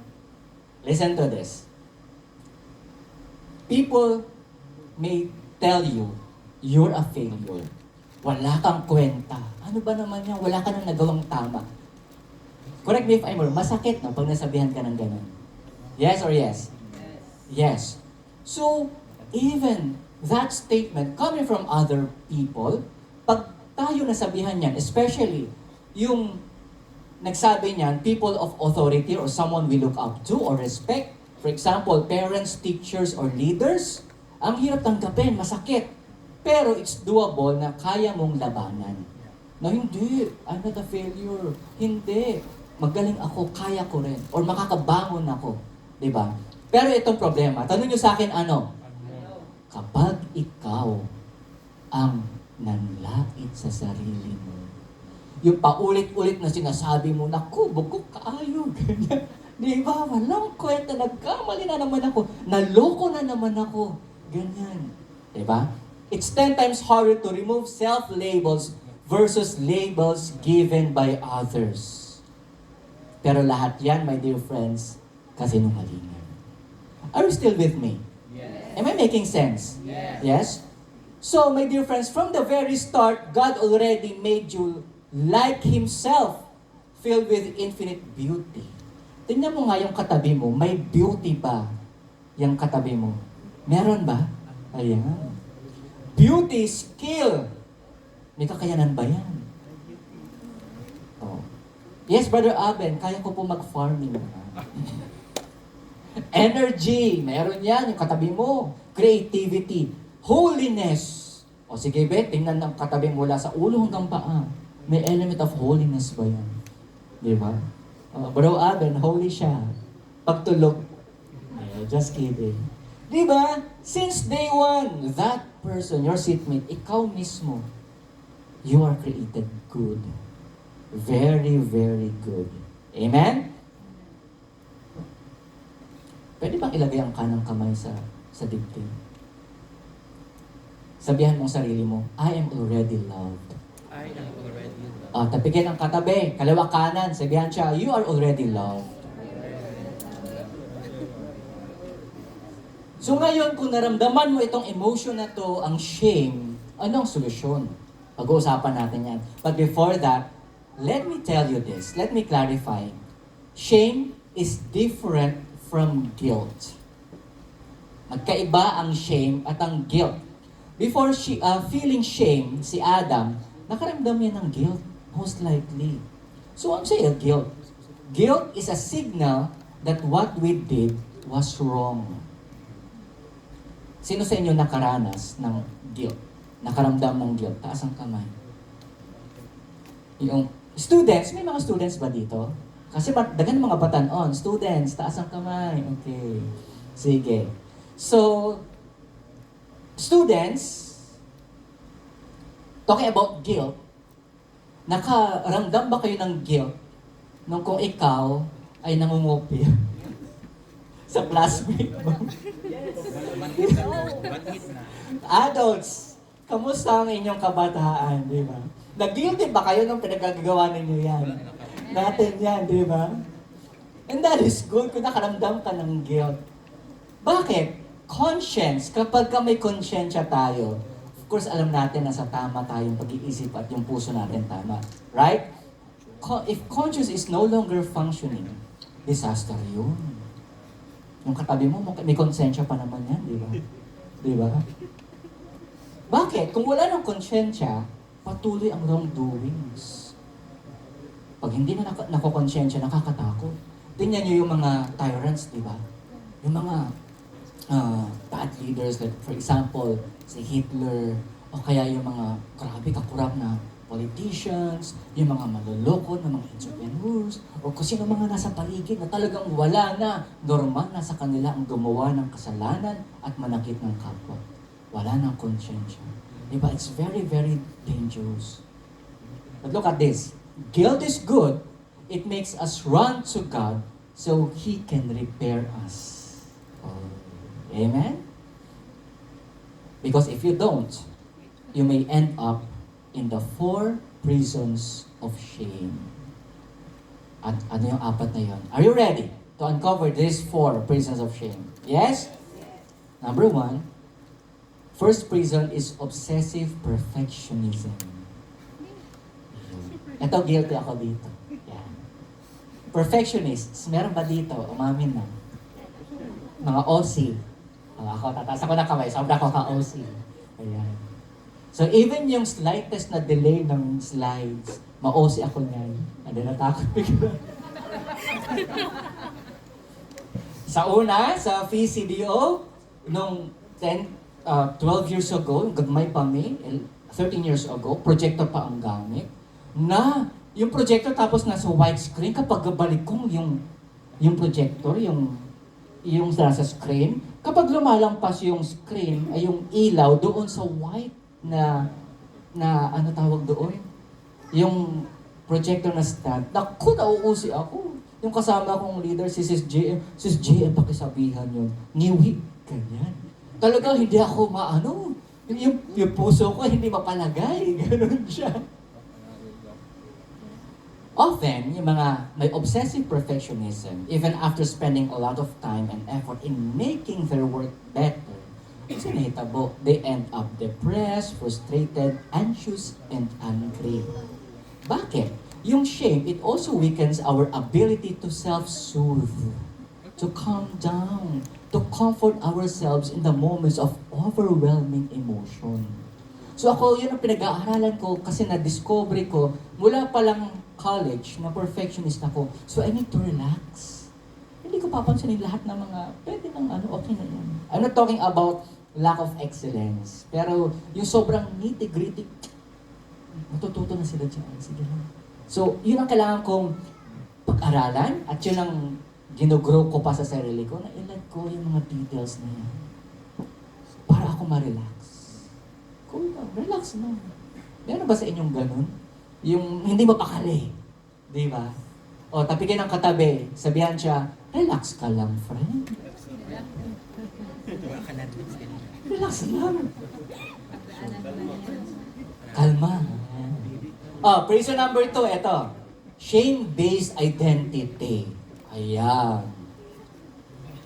Listen to this. People may tell you, you're a failure. Wala kang kwenta. Ano ba naman yan? Wala ka nang nagawang tama. Correct me if I'm wrong. Masakit, no? Pag nasabihan ka ng ganun. Yes or yes? Yes. So, even that statement coming from other people, pag tayo nasabihan yan, especially yung nagsabi niyan, people of authority or someone we look up to or respect, for example, parents, teachers, or leaders, ang hirap tanggapin, masakit. Pero it's doable na kaya mong labanan. Na hindi, I'm not a failure. Hindi. Magaling ako, kaya ko rin. Or makakabangon ako. Diba? Pero itong problema, tanong nyo sa akin ano? Kapag ikaw ang nanlait sa sarili mo, yung paulit-ulit na sinasabi mo, naku, bugok kaayo, ganyan. Diba? Walang kwenta, nagkamali na naman ako, naloko na naman ako, ganyan. Diba? It's 10 times harder to remove self-labels versus labels given by others. Pero lahat yan, my dear friends, kasinungalingan. Are you still with me? Yes. Am I making sense? Yes. Yes? So, my dear friends, from the very start, God already made you like Himself, filled with infinite beauty. Tingnan mo nga yung katabi mo, may beauty ba yung katabi mo? Meron ba? Ayan. Beauty, skill. May kakayanan ba yan? Oh. Yes, Brother Aben, kaya ko po mag-farming. Energy, meron yan, yung katabi mo. Creativity, holiness. O sige, Bet, tingnan ng katabi mula sa ulo hanggang paa. May element of holiness ba yan? Di ba? Bro Aben, holy siya. Pagtulog, just kidding. Di ba? Since day one, that person, your seatmate, ikaw mismo, you are created good. Very, very good. Amen? Pwede bang ilagay ang kanang kamay sa dibdib? Sabihan mong sarili mo, I am already loved. I am already loved. Tapikin ang katabi, kaliwa kanan, sabihan siya, you are already loved. So ngayon, kung naramdaman mo itong emotion na to, ang shame, anong solusyon? Pag-uusapan natin yan. But before that, let me tell you this. Let me clarify. Shame is different from guilt. Magkaiba ang shame at ang guilt. Before feeling shame, si Adam, nakaramdam yan ng guilt, most likely. So ano siya guilt? Guilt is a signal that what we did was wrong. Sino sa inyo nakaranas ng guilt? Nakaramdam ng guilt? Taas ang kamay. Yung students, may mga students ba dito? Kasi dagan mga batanon. Students, taas ang kamay. Okay. Sige. So, students, talking about guilt, nakaramdam ba kayo ng guilt nung kung ikaw ay nangungopia sa classmate mo? Adults, kamusta ang inyong kabataan, di ba? Nag-guilty ba kayo nung pinagagawa ninyo yan? Natin yan, di ba? And that is good kung nakaramdam ka ng guilt. Bakit? Conscience, kapag may konsyensya tayo, of course alam natin na sa tama tayong pag-iisip at yung puso natin tama. Right? If conscience is no longer functioning, disaster yun. Yung katabi mo, may konsensya pa naman yan, di ba? Di ba? Bakit? Kung wala ng konsensya, patuloy ang wrongdoings. Pag hindi na nakokonsensya, nakakatakot. Tingnan nyo yung mga tyrants, di ba? Yung mga bad leaders, like for example, si Hitler, o kaya yung mga grabe kakurap na politicians, yung mga maluloko na mga entrepreneurs, o kung sino mga nasa paligid na talagang wala na, normal na sa kanila ang gumawa ng kasalanan at manakit ng kapwa. Wala nang konsyensya. Diba? It's very, very dangerous. But look at this. Guilt is good it makes us run to God so He can repair us. Amen? Because if you don't, you may end up in the 4 prisons of shame. At ano yung 4 na yun? Are you ready to uncover these 4 prisons of shame? Yes? Number 1, first prison is obsessive perfectionism. Ito, guilty ako dito. Yan. Perfectionists, meron ba dito? Umamin na. Mga OC. Ako, tataas ako na kamay. Sobra ko ka-OC. Ayan. So, even yung slightest na delay ng slides, ma-OC ako niyan. Hindi natakot bigla. Sa una, sa PCDO, nung 12 years ago, gagmay pa may, 13 years ago, projector pa ang gamit, na yung projector tapos nasa widescreen, kapag balik kong yung projector, yung nasa screen, kapag lumalampas yung screen, ay yung ilaw doon sa white na ano tawag doon? Yung projector na stand, naku, nauusi ako. Yung kasama kong leader, si Sis JM, pakisabihan yun, ngiwi, ganyan. Talaga hindi ako maano, yung puso ko hindi mapalagay, ganun siya. Often, yung mga may obsessive perfectionism, even after spending a lot of time and effort in making their work better, it's inevitable. They end up depressed, frustrated, anxious, and angry. Bakit? Yung shame, it also weakens our ability to self-soothe, to calm down, to comfort ourselves in the moments of overwhelming emotion. So ako, yun ang pinag-aaralan ko kasi na-discover ko mula pa lang college na perfectionist ako. So I need to relax. Hindi ko papansinin lahat ng mga, pwede nang okay na yan. I'm not talking about lack of excellence. Pero yung sobrang nitty-gritty, matututo na sila dyan. Sige lang. So yun ang kailangan kong pag-aralan at yun ang ginugrow ko pa sa sarili ko na ilan ko yung mga details na yan. Para ako ma-relax. Cool lang, relax na. Meron ba sa inyong ganun? Yung hindi mapakali. Di ba? O, tapikin ang katabi. Sabihan siya, relax ka lang, friend. Relax lang. Kalma. Prison number 2, ito. Shame-based identity. Ayan.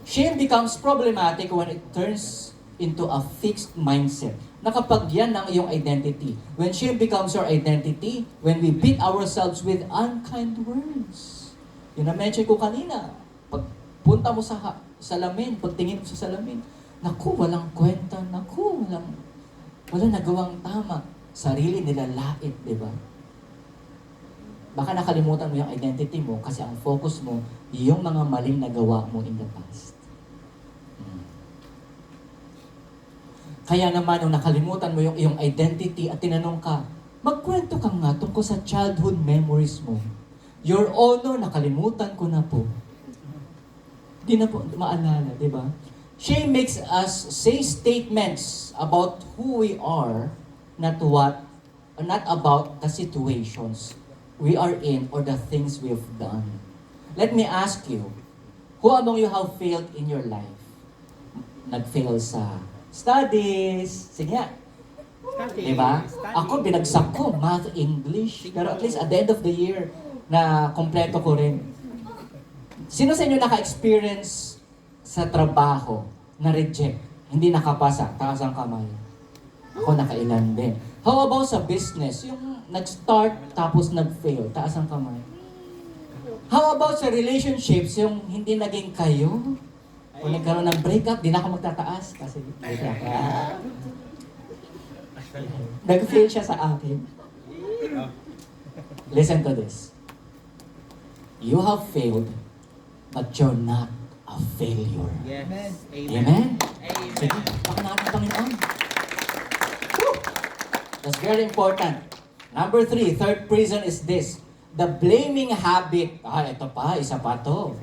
Shame becomes problematic when it turns into a fixed mindset. Na kapag yan ang iyong identity, when shame becomes your identity, when we beat ourselves with unkind words. Yun na mention ko kanina. Pag punta mo sa salamin, pagtingin mo sa salamin, naku, walang kwenta, naku, walang nagawang tama. Sarili nila lait, di ba? Baka nakalimutan mo yung identity mo kasi ang focus mo, yung mga maling nagawa mo in the past. Kaya naman, nung nakalimutan mo yung iyong identity at tinanong ka, magkwento ka nga tungkol sa childhood memories mo. Your Honor, nakalimutan ko na po. Di na po maalala, di ba? Shame makes us say statements about who we are, not about the situations we are in or the things we have done. Let me ask you, who among you have failed in your life? Nag-fail sa studies. Sige nga. Diba? Ako, binagsak ko, math, English. Pero at least at the end of the year, na kompleto ko rin. Sino sa inyo naka-experience sa trabaho na reject? Hindi nakapasa? Taas ang kamay. Ako nakailan din. How about sa business? Yung nag-start tapos nag-fail? Taas ang kamay. How about sa relationships? Yung hindi naging kayo? Kung nagkaroon ng breakup, di na ako magtataas kasi breakup. Nag-fail siya sa akin. Listen to this. You have failed, but you're not a failure. Yes. Amen? Sige, pakinahan ng Panginoon. Woo! That's very important. Number 3, third prison is this. The blaming habit. Ito pa, isa pa to.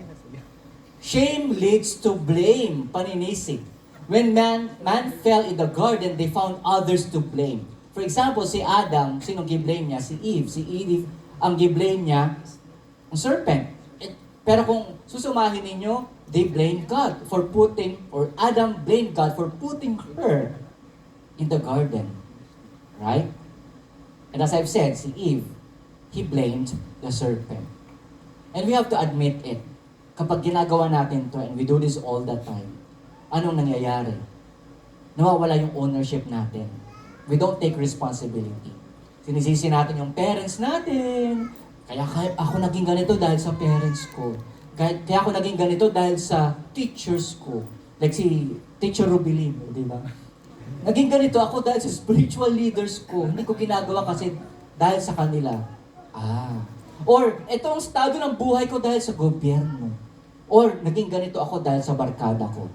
Shame leads to blame, paninisig. When man fell in the garden, they found others to blame. For example, si Adam, sino giblame niya? Si Eve. Si Eve, ang giblame niya, ang serpent. Pero kung susumahin ninyo, they blamed God for putting, or Adam blamed God for putting her in the garden. Right? And as I've said, si Eve, he blamed the serpent. And we have to admit it. Kapag ginagawa natin to, and we do this all the time, anong nangyayari? Nawawala yung ownership natin. We don't take responsibility. Sinisisi natin yung parents natin. Kaya ako naging ganito dahil sa parents ko. Kaya ako naging ganito dahil sa teachers ko. Like si Teacher Rubilin, di ba? Naging ganito ako dahil sa spiritual leaders ko. Hindi ko ginagawa kasi dahil sa kanila. Or ito ang estado ng buhay ko dahil sa gobyerno. Or naging ganito ako dahil sa barkada ko.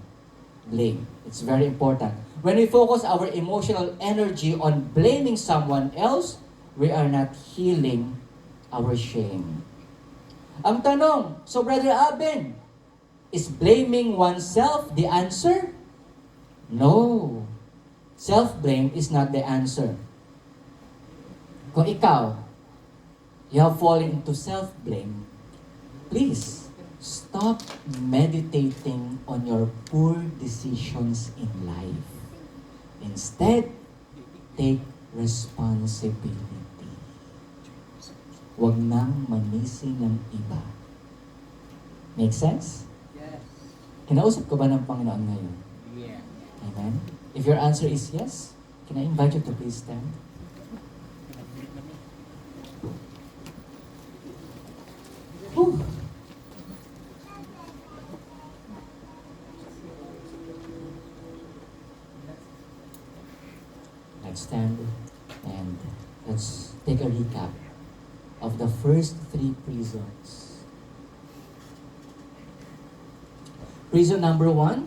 Blame. It's very important. When we focus our emotional energy on blaming someone else, we are not healing our shame. Ang tanong, so Brother Aben, is blaming oneself the answer? No. Self-blame is not the answer. Kung ikaw, you have fallen into self-blame, please, stop meditating on your poor decisions in life. Instead, take responsibility. Huwag nang manisi ng iba. Make sense? Yes. Kinausap ko ba ng Panginoon ngayon? Yeah. Amen? If your answer is yes, can I invite you to please stand? Whew. Let's stand and let's take a recap of the first 3 prisons. Prison number 1,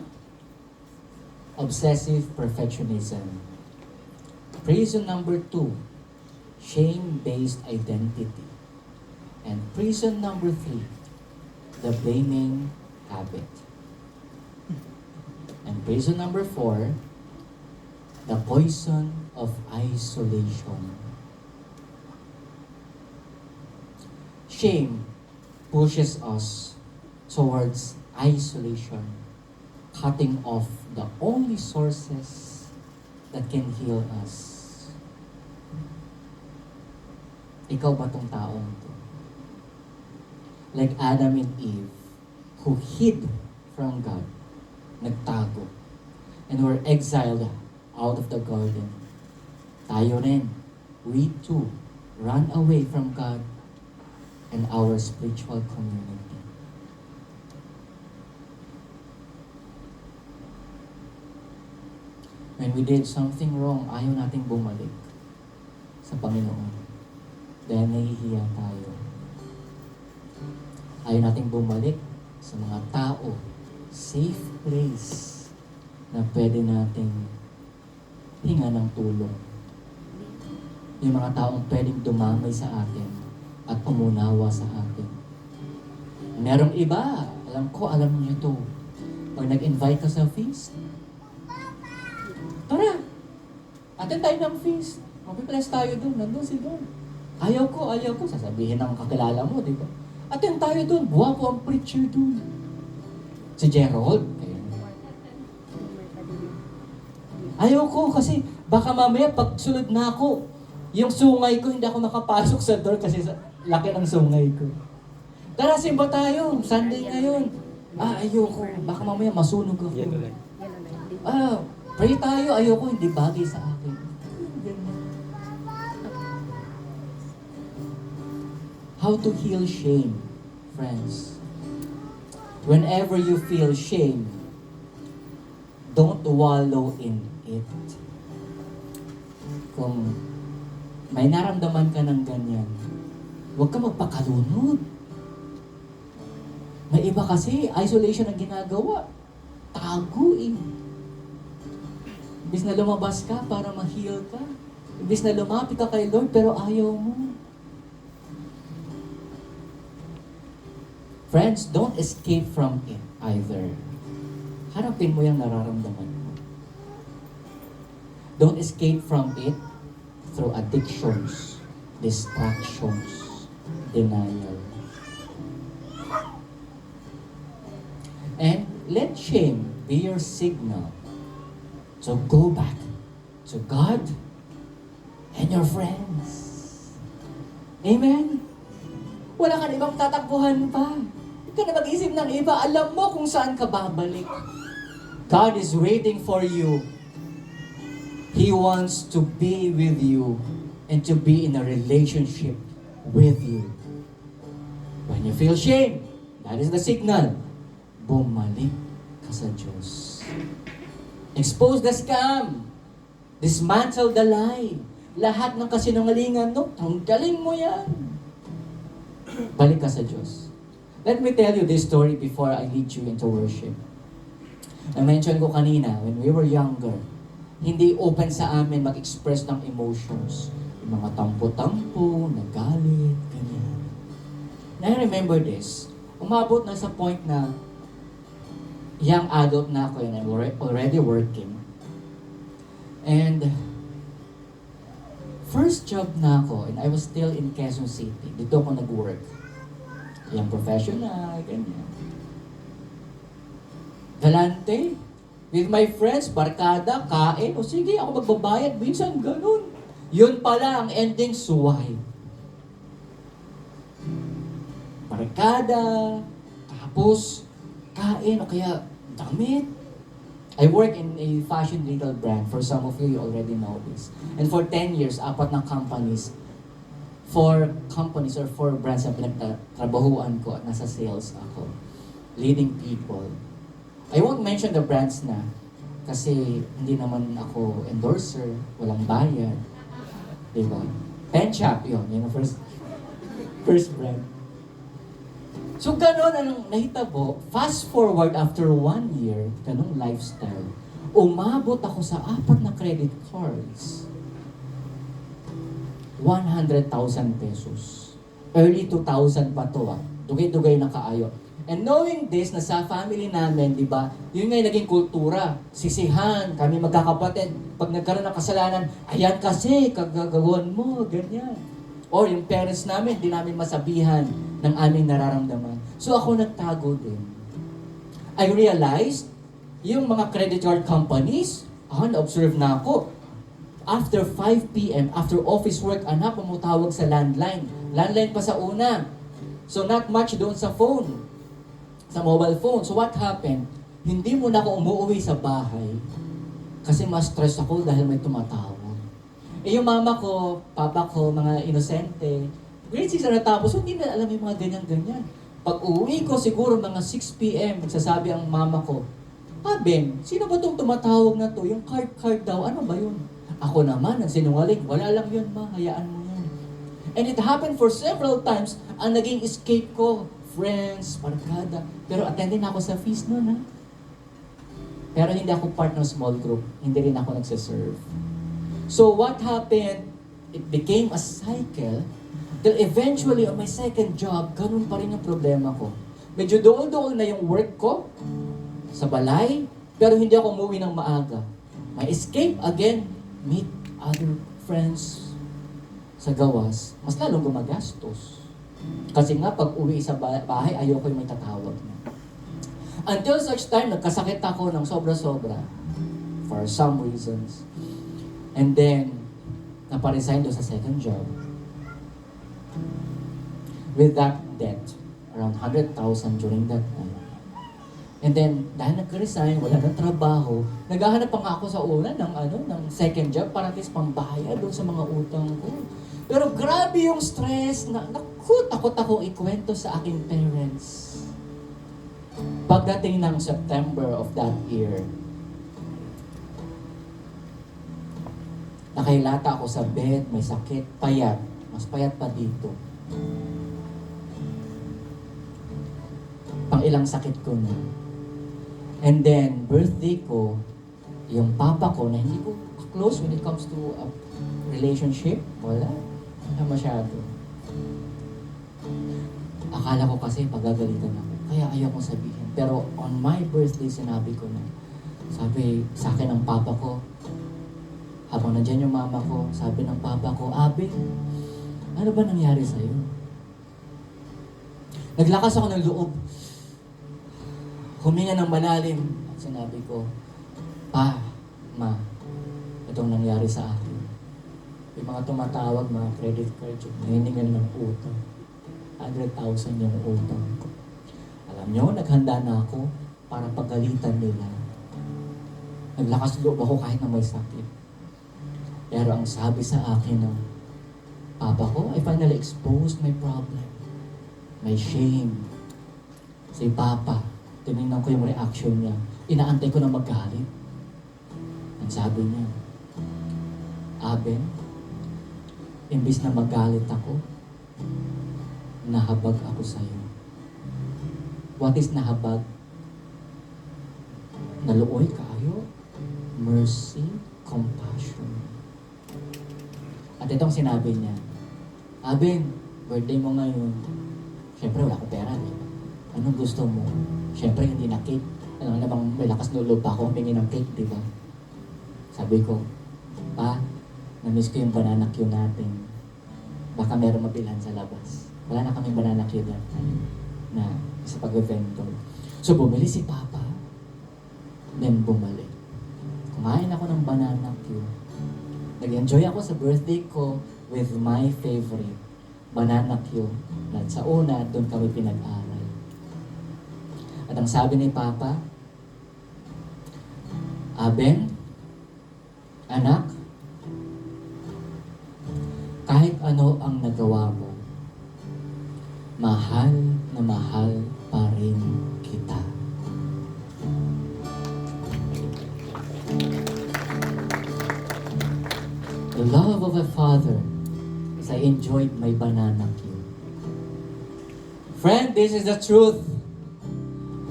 obsessive perfectionism. Prison number 2, shame-based identity. And prison number 3, the blaming habit. And prison number 4, the poison of isolation. Shame pushes us towards isolation, cutting off the only sources that can heal us. Ikaw ba tong taong to? Like Adam and Eve, who hid from God, nagtago, and were exiled out of the garden. Tayo rin, we too, run away from God and our spiritual community. When we did something wrong, ayaw nating bumalik sa Panginoon. Dahil nahihiya tayo. Ayaw nating bumalik sa mga tao, safe place na pwede nating hinga ng tulong. Yung mga taong pwedeng dumamay sa atin at umunawa sa atin. Merong iba, alam niyo to. Pag nag-invite ka sa feast, tara, attend tayo ng feast. Mapipress tayo doon, nandun si Don. Ayaw ko, sasabihin ng kakilala mo, di ba? Attend tayo doon, buwapo ang preacher doon. Si Gerald, ayaw ko kasi baka mamaya pag sunod na ako, yung sungay ko, hindi ako makapasok sa door kasi laki ng sungay ko. Tara, simba tayo. Sunday ngayon. Ayoko. Baka mamaya masunog ako. Pray tayo. Ayoko. Hindi bagay sa akin. How to heal shame, friends? Whenever you feel shame, don't wallow in it. Kung may naramdaman ka ng ganyan, huwag ka magpakalunod. May iba kasi, isolation ang ginagawa. Tago eh. Ibis na lumabas ka para ma-heal ka. Ibis na lumapit ka kay Lord, pero ayaw mo. Friends, don't escape from it either. Harapin mo yung nararamdaman mo. Don't escape from it through addictions, distractions, denial. And let shame be your signal to go back to God and your friends. Amen? Wala ka na ibang tatakbuhan pa. Huwag ka na mag-isip ng iba. Alam mo kung saan ka babalik. God is waiting for you. He wants to be with you and to be in a relationship with you. When you feel shame, that is the signal. Bumalik ka sa Diyos. Expose the scam. Dismantle the lie. Lahat ng kasinungalingan, no? Tanggalin mo yan. Balik ka sa Diyos. Let me tell you this story before I lead you into worship. Na-mention ko kanina, when we were younger, hindi open sa amin mag-express ng emotions. Yung mga tampo-tampo, nagalit, ganyan. And I remember this. Umabot na sa point na young adult na ako and I'm already working. And first job na ako, and I was still in Quezon City. Dito ako nag-work. Yung professional, ganyan. Galante. With my friends, barkada, kain. O sige, ako magbabayad. Minsan, ganun. Yun pala ang ending, suway. Barkada, tapos, kain, o kaya damit. I work in a fashion retail brand. For some of you already know this. And for 10 years, 4 na companies. 4 companies or 4 brands na pinagtrabahuan ko at nasa sales ako. Leading people. I won't mention the brands na kasi hindi naman ako endorser, walang bayad. Diba? Pen Shop yun ang first brand. So ganun ang nahitabo, fast forward after 1 year, ganung lifestyle, umabot ako sa 4 na credit cards. 100,000 pesos. Early 2000 pa to Dugay-dugay na kaayo. And knowing this, na sa family namin, di ba, yun nga yung naging kultura. Sisihan, kami magkakapatid. Pag nagkaroon ng kasalanan, ayan kasi, kagagawan mo, ganyan. Or yung parents namin, di namin masabihan ng aming nararamdaman. So ako nagtago din. I realized, yung mga credit card companies, na-observe na ako. After 5 p.m., after office work, anak, pumutawag sa landline. Landline pa sa una. So not much doon sa phone. Sa mobile phone. So what happened? Hindi mo na ako umuwi sa bahay kasi mas stress ako dahil may tumatawag. Eh yung mama ko, papa ko, mga inosente, grade 6 na natapos, hindi na alam yung mga ganyan-ganyan. Pag uwi ko siguro mga 6 p.m., magsasabi ang mama ko, Ben, sino ba itong tumatawag na to? Yung card daw, ano ba yun? Ako naman, ang sinungaling, wala lang yun ma, hayaan mo yun. And it happened for several times, ang naging escape ko, friends, barkada. Pero attending ako sa feast noon, ha? Pero hindi ako part ng small group. Hindi rin ako nagsiserve. So what happened, it became a cycle till eventually on my second job, ganun pa rin yung problema ko. Medyo dool-dool na yung work ko sa balay, pero hindi ako umuwi ng maaga. My escape again, meet other friends sa gawas, mas lalong gumagastos. Kasi nga, pag uwi sa bahay, ayoko yung may tatawag na. Until such time, nagkasakit ako ng sobra-sobra. For some reasons. And then, naparesign doon sa second job. With that debt, around 100,000 during that time. And then, dahil nag-resign, wala na trabaho, naghahanap pa nga ako sa una ng second job para at least pambayad doon sa mga utang ko. Pero grabe yung stress na, takot akong ikwento sa aking parents. Pagdating ng September of that year, nakailata ako sa bed, may sakit, payat. Mas payat pa dito. Pang ilang sakit ko na. And then, birthday ko, yung papa ko na hindi ko close when it comes to a relationship, wala masyado. Akala ko kasi pagagalitan ako. Kaya ayoko sabihin. Pero on my birthday, sinabi ko na. Sabi sa akin ng papa ko, habang nandyan yung mama ko, sabi ng papa ko, Abi, ano ba nangyari sa'yo? Naglakas ako ng loob. huminga ng malalim at sinabi ko, Pa, Ma, itong nangyari sa akin. Yung mga tumatawag, mga credit card, hiningan ng utang. 100,000 yung utang ko. Alam nyo, naghanda na ako para pagalitan nila. Naglakas loob ako kahit na may sakit. Pero ang sabi sa akin ng papa ko, I finally exposed my problem. My shame. Si Papa, tinignan ko yung reaction niya. Inaantay ko na magalit. Ang sabi niya, Aben, imbis na magalit ako, nahabag ako sa'yo. What is nahabag? Naluoy kayo, mercy, compassion. At itong sinabi niya, Aben, birthday mo ngayon. Siyempre wala akong pera, di ba? Anong gusto mo? Siyempre hindi na cake. Ano namang may lakas loob pa ako humingi ng cake, di ba? Sabi ko, Pa, na-miss ko yung banana queue natin. Baka meron mabilhan sa labas. Wala na kaming banana queue that time na sa pag-evento. So bumili si Papa. Then bumalik. Kumain ako ng banana queue. Nag-enjoy ako sa birthday ko with my favorite, banana queue. At sa una, doon kami pinag-aral. At ang sabi ni Papa, Aben, anak, kahit ano ang nagawa mo, mahal na mahal pa rin kita. The love of a father as I enjoyed my banana queue. Friend, this is the truth.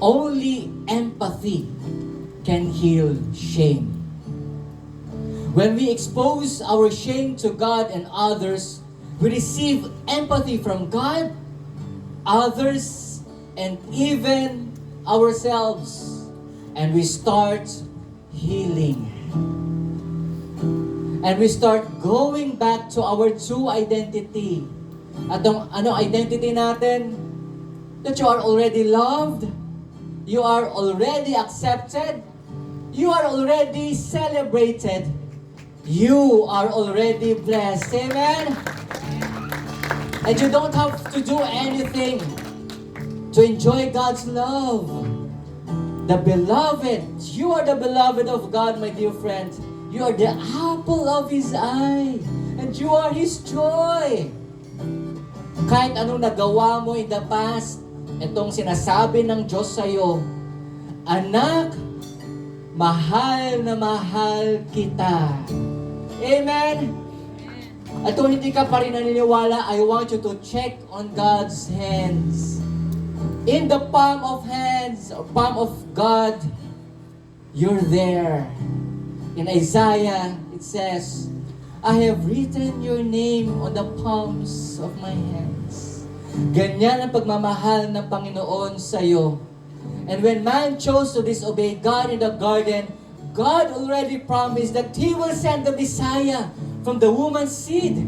Only empathy can heal shame. When we expose our shame to God and others, we receive empathy from God, others, and even ourselves. And we start healing. And we start going back to our true identity. At ano identity natin? That you are already loved, you are already accepted, you are already celebrated, you are already blessed. Amen? And you don't have to do anything to enjoy God's love. The beloved, you are the beloved of God, my dear friend. You are the apple of His eye. And you are His joy. Kahit anong nagawa mo in the past, itong sinasabi ng Diyos sa'yo, Anak, mahal na mahal kita. Amen? At kung hindi ka pa rin naniniwala, I want you to check on God's hands. In the palm of God, you're there. In Isaiah, it says, I have written your name on the palms of my hands. Ganyan ang pagmamahal ng Panginoon sa'yo. And when man chose to disobey God in the garden, God already promised that He will send the Messiah from the woman's seed.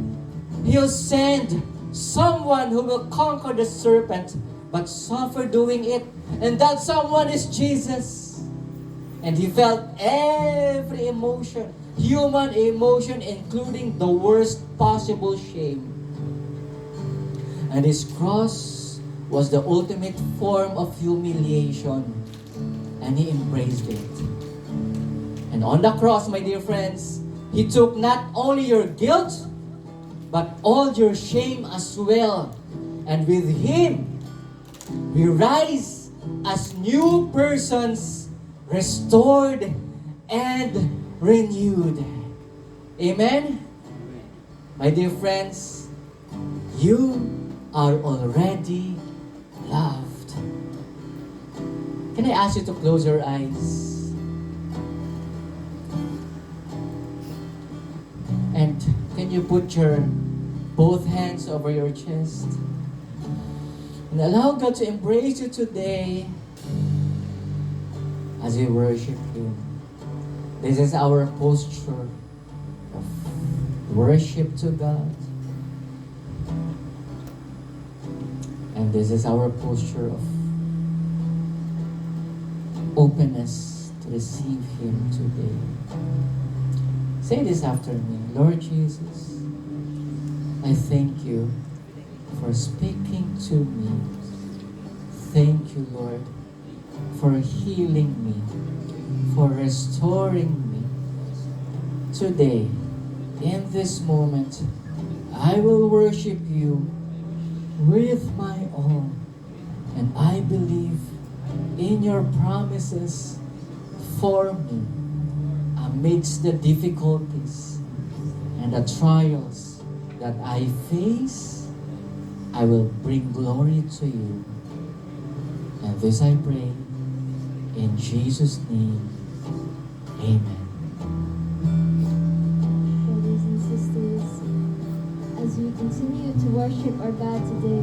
He'll send someone who will conquer the serpent, but suffer doing it. And that someone is Jesus. And He felt every emotion, human emotion, including the worst possible shame. And His cross was the ultimate form of humiliation. And He embraced it. And on the cross, my dear friends, He took not only your guilt, but all your shame as well. And with Him, we rise as new persons, restored and renewed. Amen? My dear friends, you are already loved. Can I ask you to close your eyes? And can you put your both hands over your chest? And allow God to embrace you today as we worship Him. This is our posture of worship to God. And this is our posture of openness to receive Him today. Say this after me. Lord Jesus, I thank you for speaking to me. Thank you, Lord, for healing me, for restoring me. Today, in this moment, I will worship you with my all, and I believe in your promises for me amidst the difficulties and the trials that I face. I will bring glory to you. And this I pray in Jesus' name. Amen. Brothers and sisters, as we continue to worship our God today,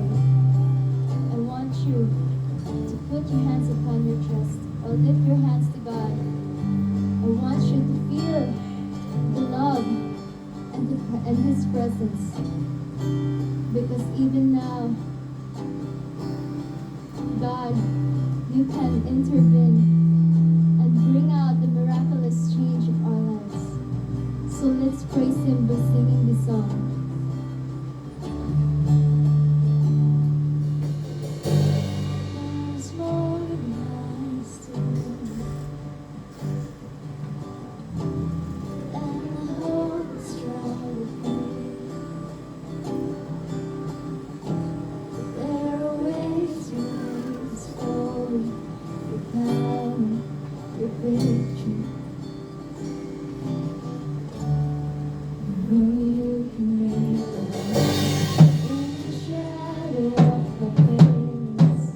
I want you to put your hands upon your chest or lift your hands to God. I want you to feel the love and His presence. Because even now, God, you can intervene and bring out the miraculous change of our lives. So let's praise Him by singing this song. There's more than eyes to and the hope is strong within. There are ways flowing, your power, your victory. You can make a way in the shadow of the face.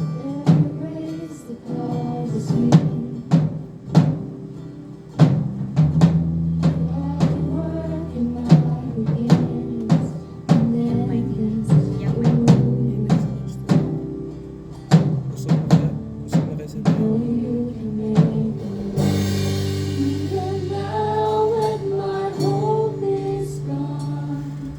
There grace that causes me. All the work in my beginnings, and then ends. You can make a way. Even now when my hope is gone,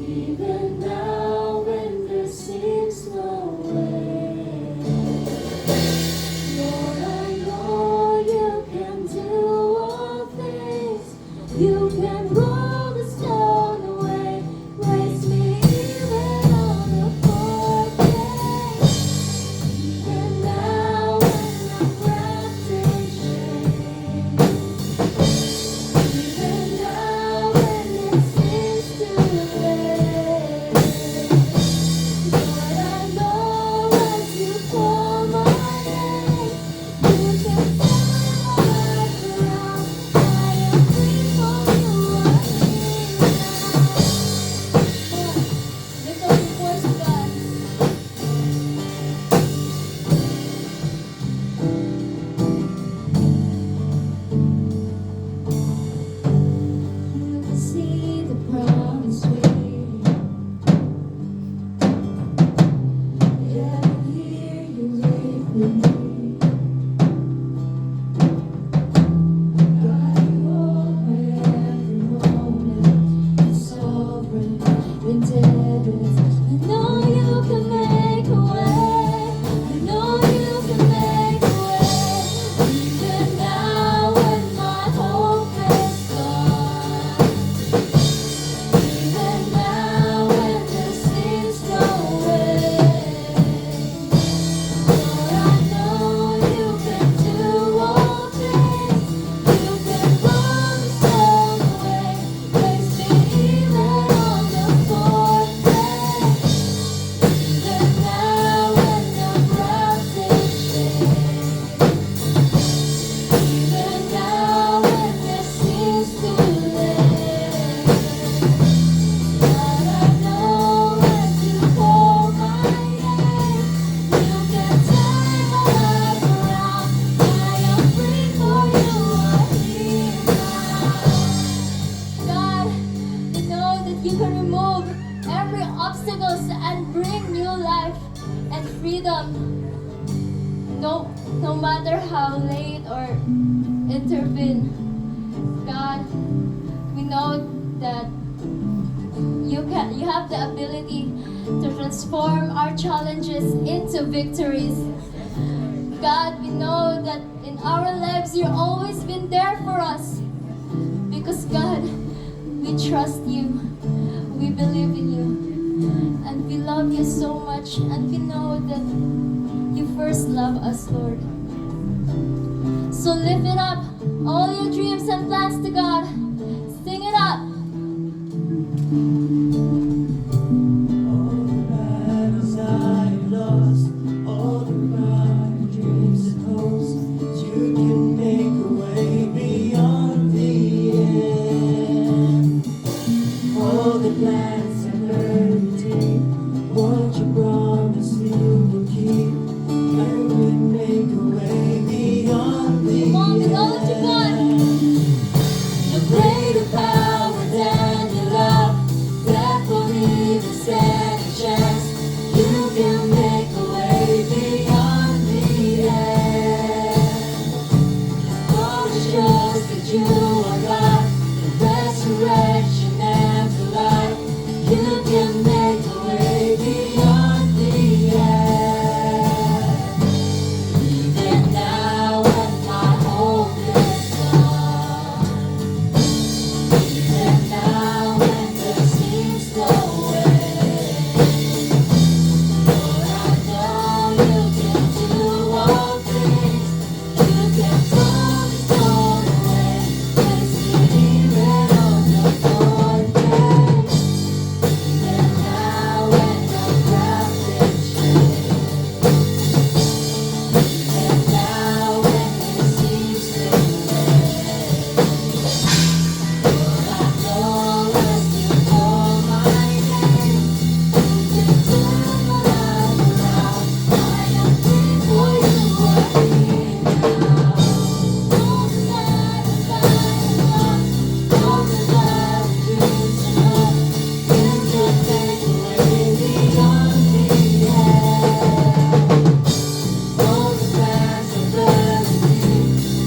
even now when there seems no way, Lord, I know you can do all things. You can roll the stone away, raise me even on the fourth day. Even now when I'm wrapped in shame, even now when it seems too late, Lord, I know as you call my name, you can turn my life around. I am free for you are here now. Lift up your voice to God. You can see the promise waiting. Yeah, I can hear you with me. God, you hold my every moment. You're sovereign, indebted. I know you can make a way. I know you can make a way. Even now when my hope is gone, even now when there seems no way, Lord, I know you can do all things. You can roll the stone away, raise me even on the fourth day. Even now when I'm wrapped in shame, even now when it seems too late, God, I know as you call my name, you can turn my life around. I am free for you are here now. God, we know that you can remove every obstacles and bring new life and freedom. No matter how late or intervene, God, we know that you have the ability to transform our challenges into victories. God, we know that in our lives you've always been there for us. Because God, we trust you, we believe in you, and we love you so much, and we know that you first love us, Lord. So lift it up, all your dreams and plans to God. Sing it up. All the battles I lost, all the bright dreams and hopes, you can make a way beyond the end. All the plans and everything, what you promised you will keep, you can make a way beyond the Come on, with all of you, God. The greater power than your love, that won't even stand a chance. You can make a way beyond the end. Oh, just trust that you are God, the resurrection and the life. You can make a way beyond the end. Even now when my hope is gone, even now when there seems no way, Lord, I know you can do all things. You can turn the stone away, place me even on the fourth day. Even now when I'm wrapped in shame, even now when it seems no way, Lord, I know as you call my name, you can turn my life around. I am free for you are here now. All the battles I have lost, all the love dreams and hope, you can take away beyond the end. All the plans are vanity,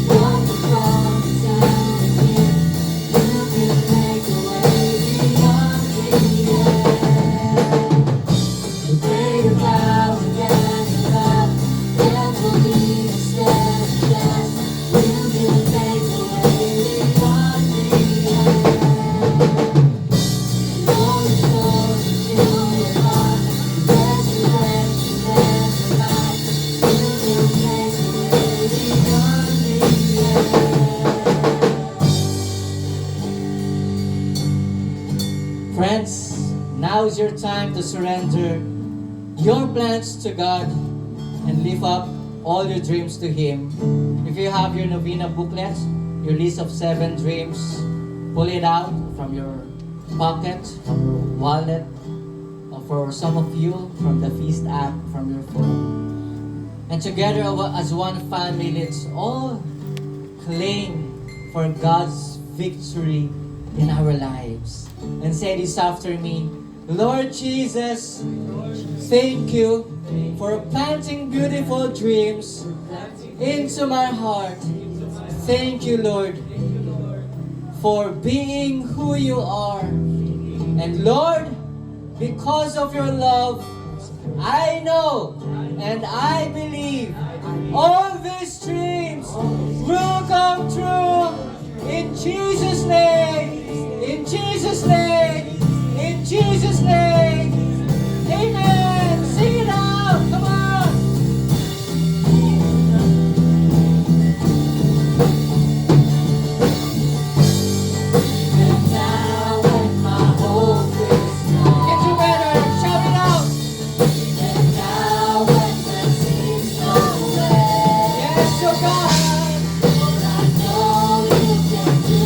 what the promise and the gift, you can make a way beyond the end. The greater power than your love, that will even stand a chance. You can make a way beyond the end. All the stories you were on, the resurrection and the life. You can make a way beyond the end. Friends, now is your time to surrender your plans to God and lift up all your dreams to Him. If you have your novena booklet, your list of 7 dreams, pull it out from your pocket, from your wallet, or for some of you, from the Feast app, from your phone. And together as one family, let's all claim for God's victory in our lives. And say this after me: Lord Jesus, thank you for planting beautiful dreams into my heart. Thank you, Lord, for being who you are. And Lord, because of your love, I know and I believe all these dreams will come true. In Jesus' name, in Jesus' name, in Jesus' name. Amen. Sing it out. Come on. Even now when my hope is gone, Get together. Shout it out. even now when there seems no way, Yes, your God. Lord, I know you can do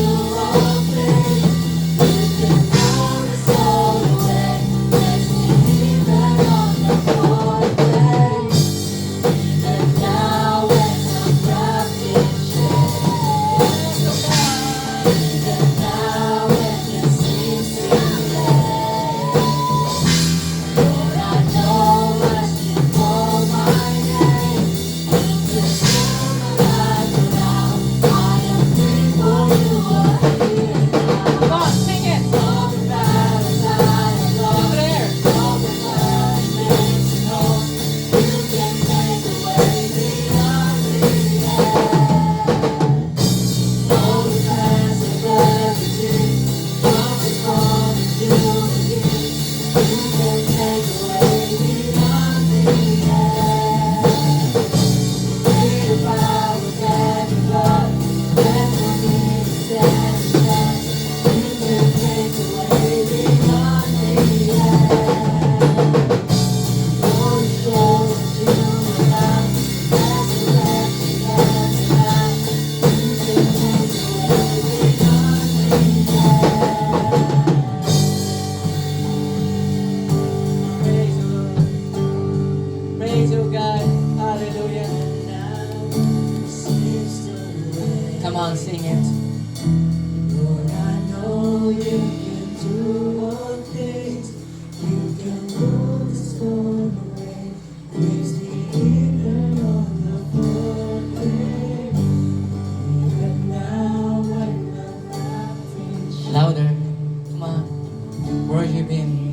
Louder. Come on. Worship Him.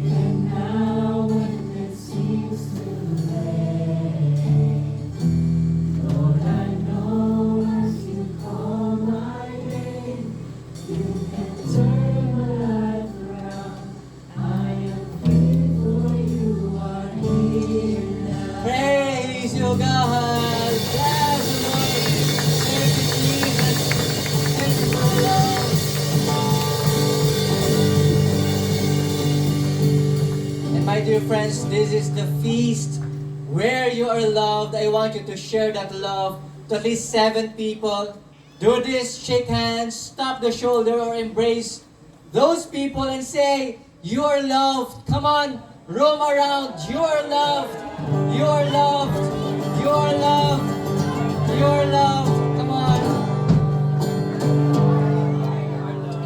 Praise you, God. Bless the Lord. Thank you, Jesus. Thank you, Lord. And my dear friends, this is the feast where you are loved. I want you to share that love to at least 7 people. Do this, shake hands, stop the shoulder, or embrace those people and say, you are loved. Come on, roam around. You are loved. You are loved. You are loved. You are loved. Come on.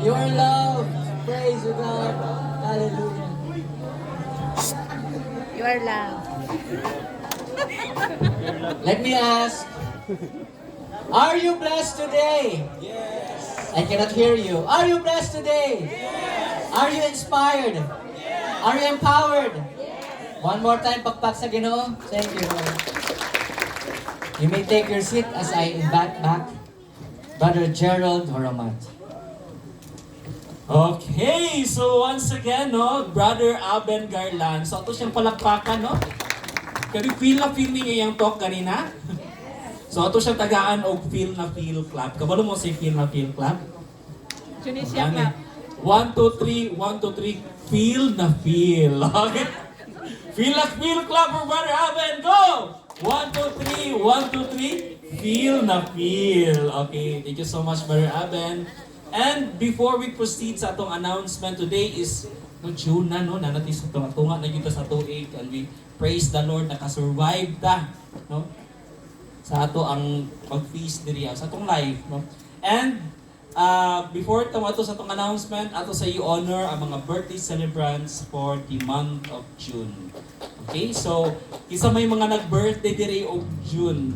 You are loved. Praise you, God. Hallelujah. You are loved. Let me ask, are you blessed today? Yes. I cannot hear you. Are you blessed today? Yes. Are you inspired? Yes. Are you empowered? Yes. One more time, pakpak sa Ginoo. Thank you, Lord. You may take your seat as I invite back Brother Gerald Horomat. Okay, so once again, no, Brother Aben Garland. So ito siyang palakpakan, no? Kaya feel niya yung talk kanina? So ito siyang tagaan o feel clap. Kabalo mo si feel clap? Tunisia Yan eh. clap. 1, 2, 3, 1, 2, 3. Feel. Okay? Feel clap for Brother Aben. Go! 1, 2, 3, 1, 2, 3. Feel. Okay, thank you so much, Brother Aben. And before we proceed sa atong announcement, today is June na, no? Nanati sa tunga na kita sa 2-8 and we praise the Lord, nakasurvive ta, no? Sa ato ang pag-feast diri sa atong life, no? And before ato sa atong announcement, ato sa i-honor ang mga birthday celebrants for the month of June. Okay, so isa may mga nag-birthday diri og June.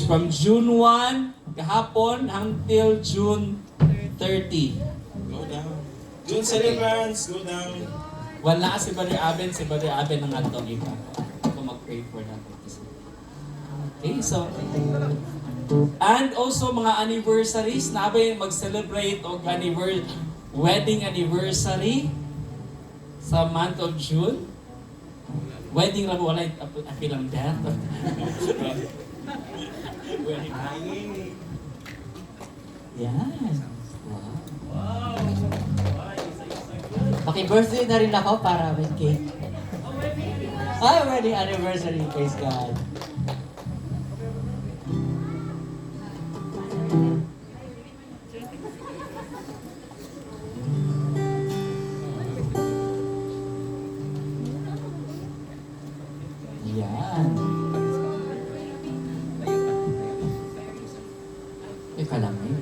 From June 1 kahapon until June 30. Go down. June celebrants, go down. Wala si Brother Aben ang atong iba. So mag-pray for that. Okay, so and also mga anniversaries, nabay mag-celebrate og wedding anniversary sa month of June. Wedding ra wala apilang death. Yan. Wow. Paki-birthday na rin ako para may cake. Ay, wedding anniversary. Praise God. Yan. Ika lang eh.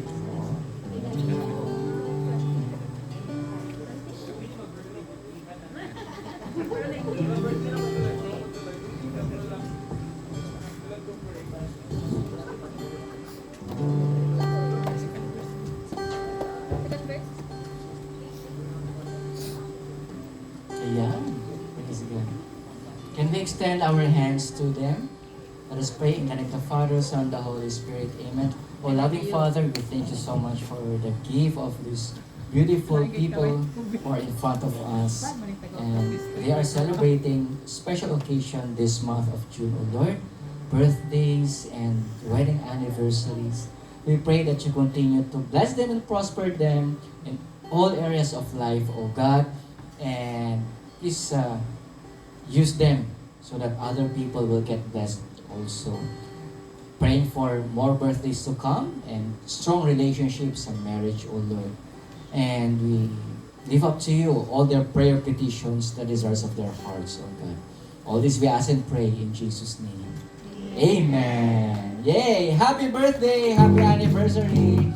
Ayan. Praise God. Can we extend our hands to them? Let us pray and connect the Father, Son, the Holy Spirit. Amen. Oh, loving Father, we thank you so much for the gift of these beautiful people who are in front of us. And they are celebrating special occasion this month of June, oh Lord. Birthdays and wedding anniversaries. We pray that you continue to bless them and prosper them in all areas of life, oh God. And please use them so that other people will get blessed also. Praying for more birthdays to come and strong relationships and marriage, oh Lord. And we lift up to you all their prayer petitions, the desires of their hearts, oh God. All this we ask and pray in Jesus' name. Amen. Yay! Happy birthday! Happy anniversary!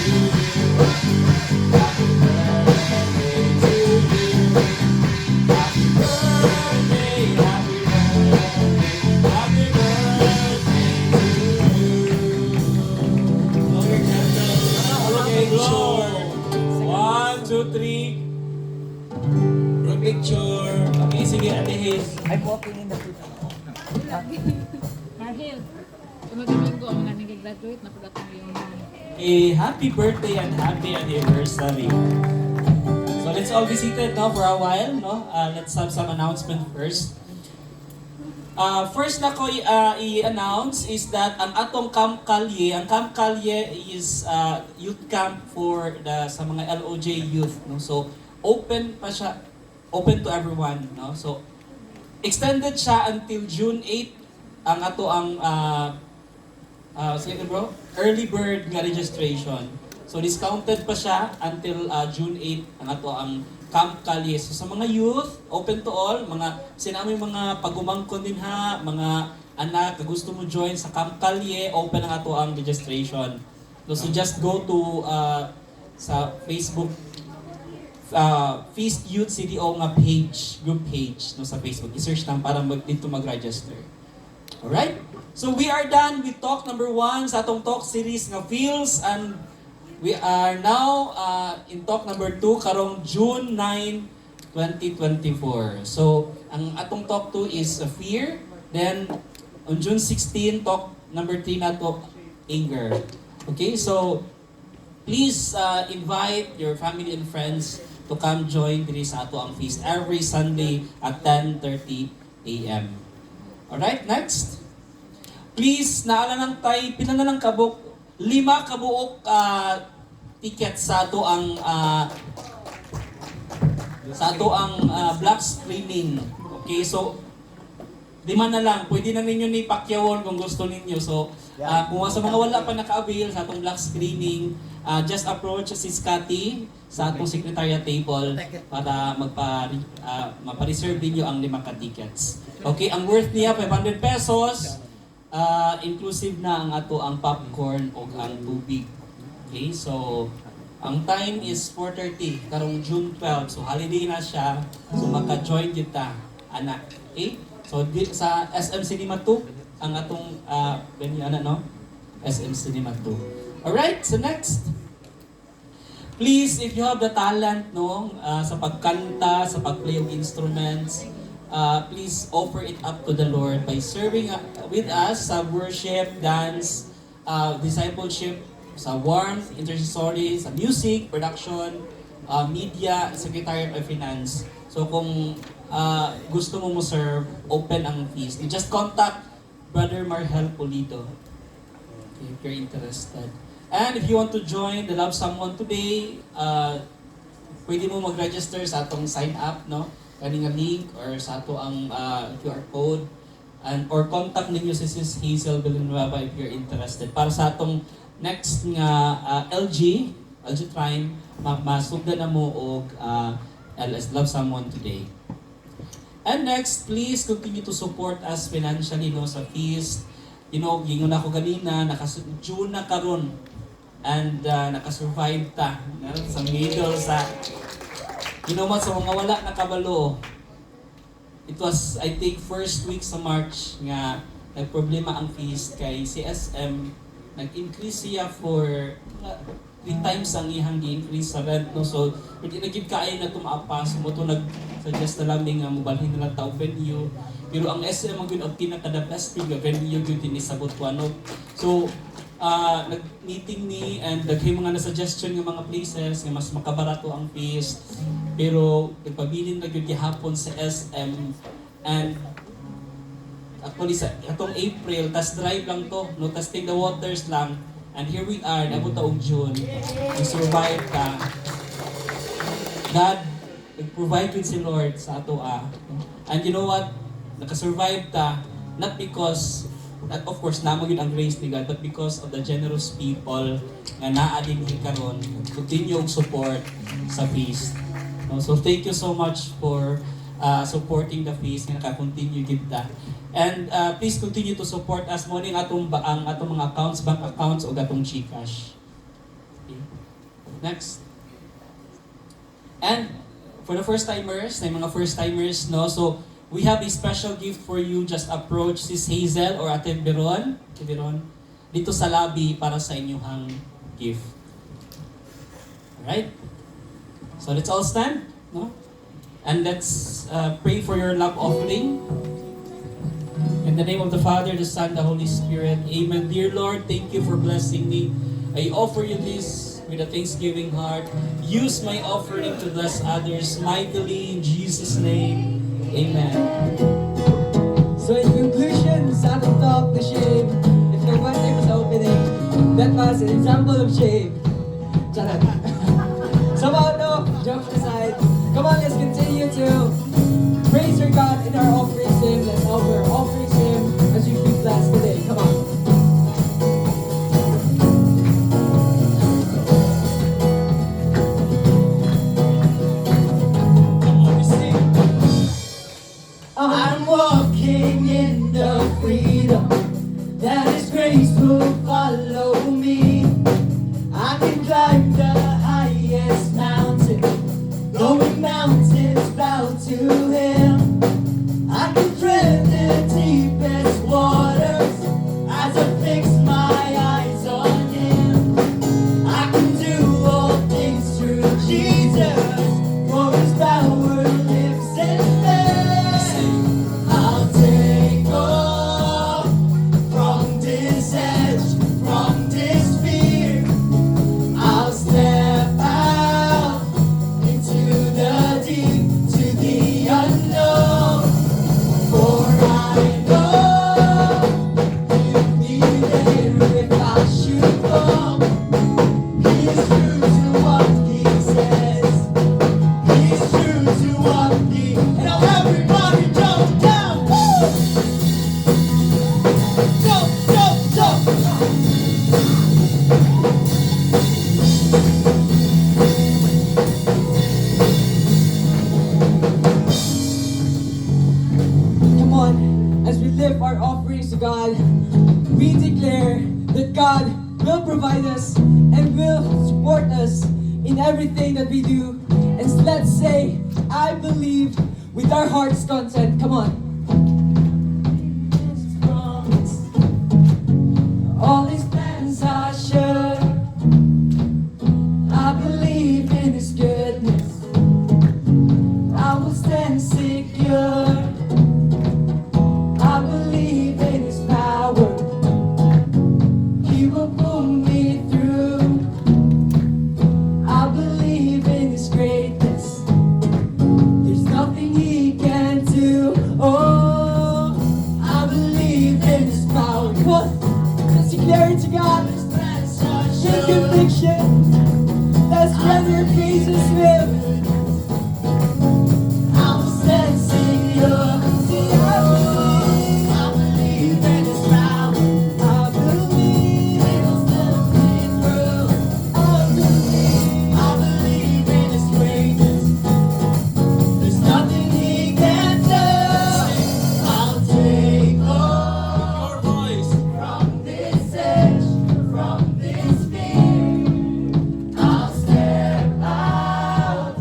One, two, three. Group picture. Okay, sige, Ate Hazel. I'm walking in the future. Marhil, tumagiminggo ang mga nag-graduate na pagkatong yung Happy birthday and happy anniversary. So let's all be seated now for a while, no? Let's have some announcement first. First na ko i-announce is that ang atong Camp Calye, ang Camp Calye is youth camp for sa mga LOJ youth, no? So open pa siya, open to everyone, no? So extended siya until June 8 ang ato ang sige bro, early bird nga registration. So discounted pa siya until June 8 ang ato ang Camp Calye. So sa mga youth, open to all, mga sinami mga pagumangkon din ha, mga anak na gusto mo join sa Camp Calye, open ang ato ang registration. So just go to sa Facebook Feast Youth CDO nga page, group page no sa Facebook. I-search lang para dito mag-register. Alright? So we are done with talk number 1 sa atong talk series nga Feels, and we are now in talk number 2 karong June 9, 2024. So ang atong talk 2 is fear. Then on June 16, talk number 3 na to, anger. Okay, so please invite your family and friends to come join diri sa ato ang feast every Sunday at 10:30 a.m. Alright, next. Please, naala ng tay, pila na lang kabuk, 5 kabuok ticket sa ato ang black screening. Okay, so 5 na lang, pwede na ninyo ni pakyawon kung gusto ninyo. So, kung sa mga wala pa naka-avail sa atong black screening, just approach si Scotty sa atong secretariat table para mapa-reserve ninyo ang 5 ka-tickets. Okay, ang worth niya 500 pesos, inclusive na ang ato ang popcorn o ang tubig. Okay, so ang time is 4:30 karong June 12. So holiday na siya. So maka-join kita, anak. Okay? So sa SM Cinema 2 ang atong venue no? SM Cinema 2. Alright, so next. Please, if you have the talent no sa pagkanta, sa pagplay of instruments, please offer it up to the Lord by serving with us sa worship, dance, discipleship, sa warmth, intercessory, sa music, production, media, secretariat of finance. So kung gusto mo serve, open ang feast. You just contact Brother Marhel Polito if you're interested. And if you want to join the Love Someone today, pwede mo mag-register sa atong sign up, no? Kaning link or sa ato ang QR code, and or contact ninyo si Sis Hazel Villanueva if you're interested para sa atong next nga LG Prime masugdan na mo og LS Love Someone today. And next, please continue to support us financially no sa feast. You know, gingon ako kanina, June na karon and nakasurvive ta sa middle sa sa mga wala nakabalo. It was, I think, first week sa March nga nagproblema ang fees kay CSM. Nag-increase siya for 3 times ang ihang gi-increase sa rent. No? So, hindi naging kaya na tumapas. Mo to nag-suggest na lamang nga mubalhin na lang tao venue. Pero ang SM ang yun, pinaka-the best venue yun tinisabot ko. Ano? So, nag-meeting ni and naghay mga na-suggestion ng mga places nga mas makabarato ang fees. Pero nagpabilin na yun gihapon sa SM, and actually sa atong April, tas drive lang to, no, testing the waters lang, and here we are, nabot taong June, nag-survive ka. God, nag-provide yun si Lord sa ato and you know what, nakasurvive ta, not because of course, namo yun ang grace ni God, but because of the generous people nga naa din karon, continue support sa feast. No? So thank you so much for supporting the feast nga naka-continue kita. And please continue to support us mo ning ang atong mga accounts, bank accounts o atong GCash. Okay. Next. And for the first timers, na yung mga first timers, no? So, we have a special gift for you. Just approach Sis Hazel or Ate Biron, dito sa lobby para sa inyong gift. Alright? So, let's all stand, no? And let's pray for your love offering. In the name of the Father, the Son, the Holy Spirit. Amen. Dear Lord, thank you for blessing me. I offer you this with a thanksgiving heart. Use my offering to bless others mightily in Jesus' name. Amen. So in conclusion, son of talk the shame. If the one time was opening, that was an example of shame. Charot. Somehow, no, jokes aside. Come on, let's continue to praise our God in our offerings to Him. Let's offer our offerings to Him as we be blessed today. Come on. I'm walking in the freedom that His grace will follow me. I can climb the highest mountain, knowing mountains bow to Him. I can tread the deepest waters as I fix my eyes on Him. I can do all things through Jesus, for His power lives in me. I'll take off from this edge, from this fear. I'll step out into the deep, to the unknown. For I know you'll be there if I should fall. He's true to what He says. He's true to what He. And now everybody jump down. Woo! Jump, jump, jump. Come on, as we lift our offerings to God, we declare that God will provide us and will support us in everything that we do. And let's say, I believe with our heart's content. Come on. All His plans are sure. I believe in His goodness. I will stand secure. I believe in His power. He will pull me through. I believe in His greatness. There's nothing He can do. Oh, I believe in His power. Come on, let's declare it to God. With conviction, let's render your praises with. I will stand secure. See, I believe in His power. I believe He will step me through. I believe in His greatness. There's nothing He can do. I'll take Your voice. from this edge, from this fear. I'll step out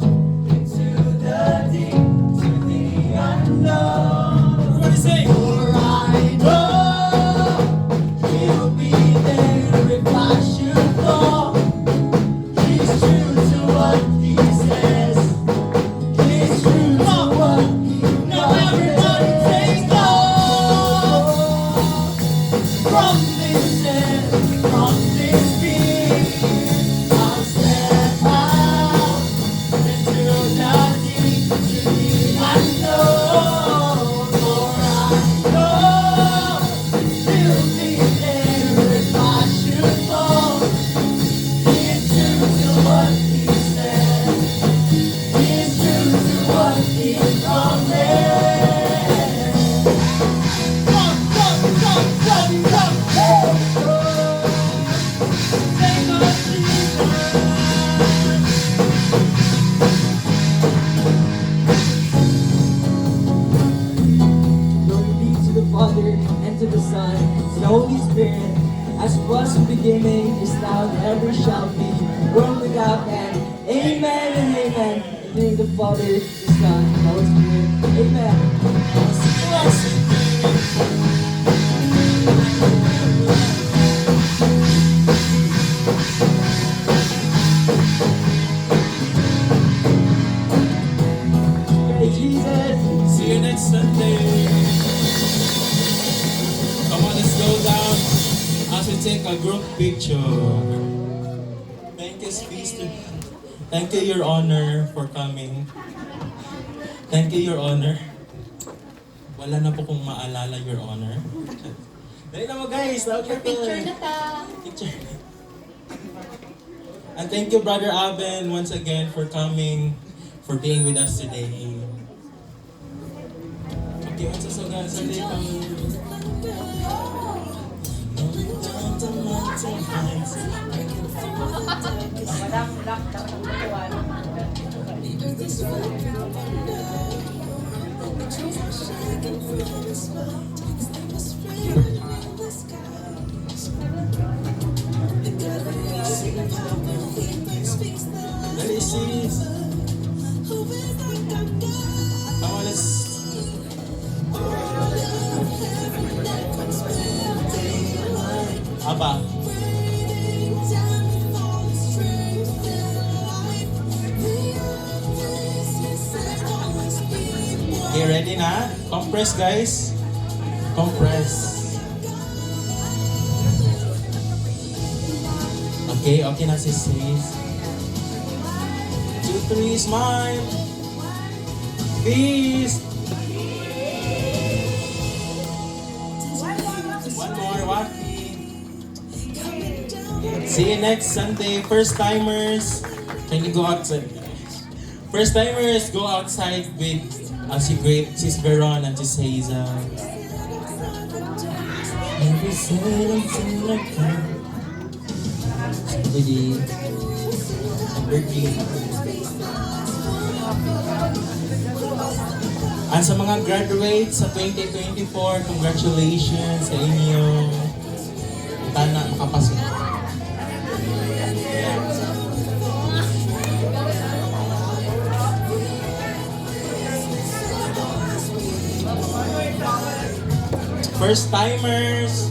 out, and amen and amen. In the name of the Father, the Son, and the Holy Spirit. Amen. Hey, Jesus. See you next Sunday. Come on, let's go down as we take a group picture. Thank you, Sister. Thank you, Your Honor, for coming. Thank you, Your Honor. Wala na po kung maalala, Your Honor. Dali na mo, guys. Picture na ta. Picture. And thank you, Brother Aben, once again for coming, for being with us today. Okay, what's the song? Sunday Let me see. Come on, let's. Aba. Okay, ready na? Compress, guys. Compress. Okay, okay na si Sis. 2, 3, smile. Peace. One more, Waki. See you next Sunday. First timers, can you go outside? First timers, go outside with si Great, Sis Veron and Sis Hazel. Every single time. Jadi, pergi. At sa mga graduates sa 2024, congratulations sa inyo. Sana makapasok. First timers.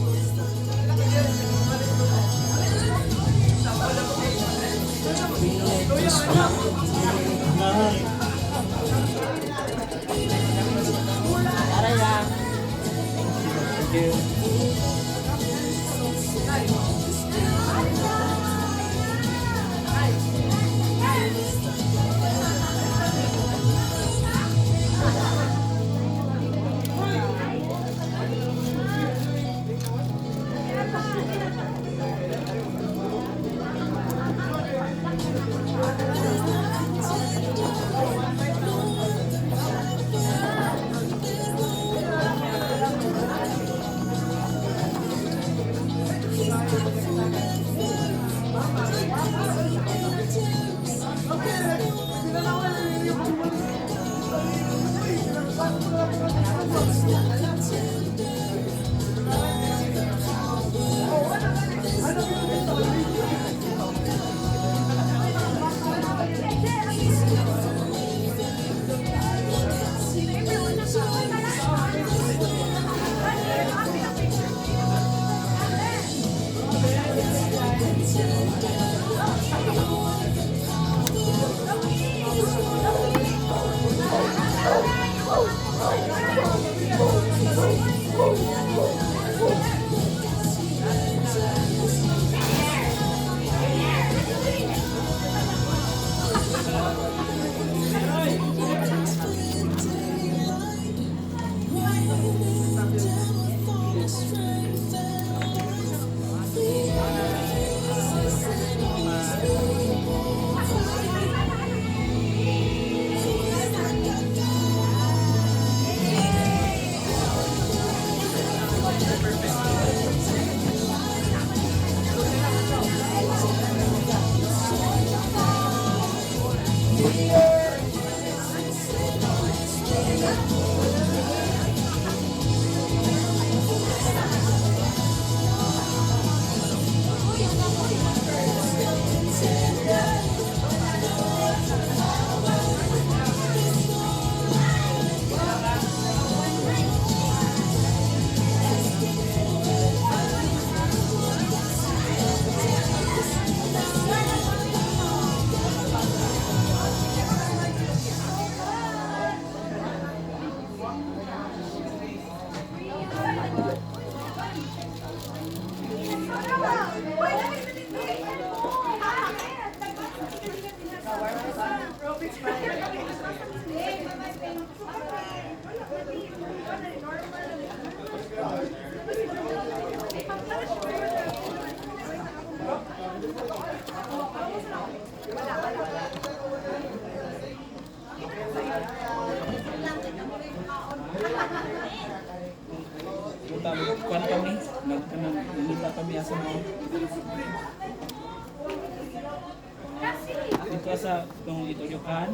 Dito sa itong itulyukan.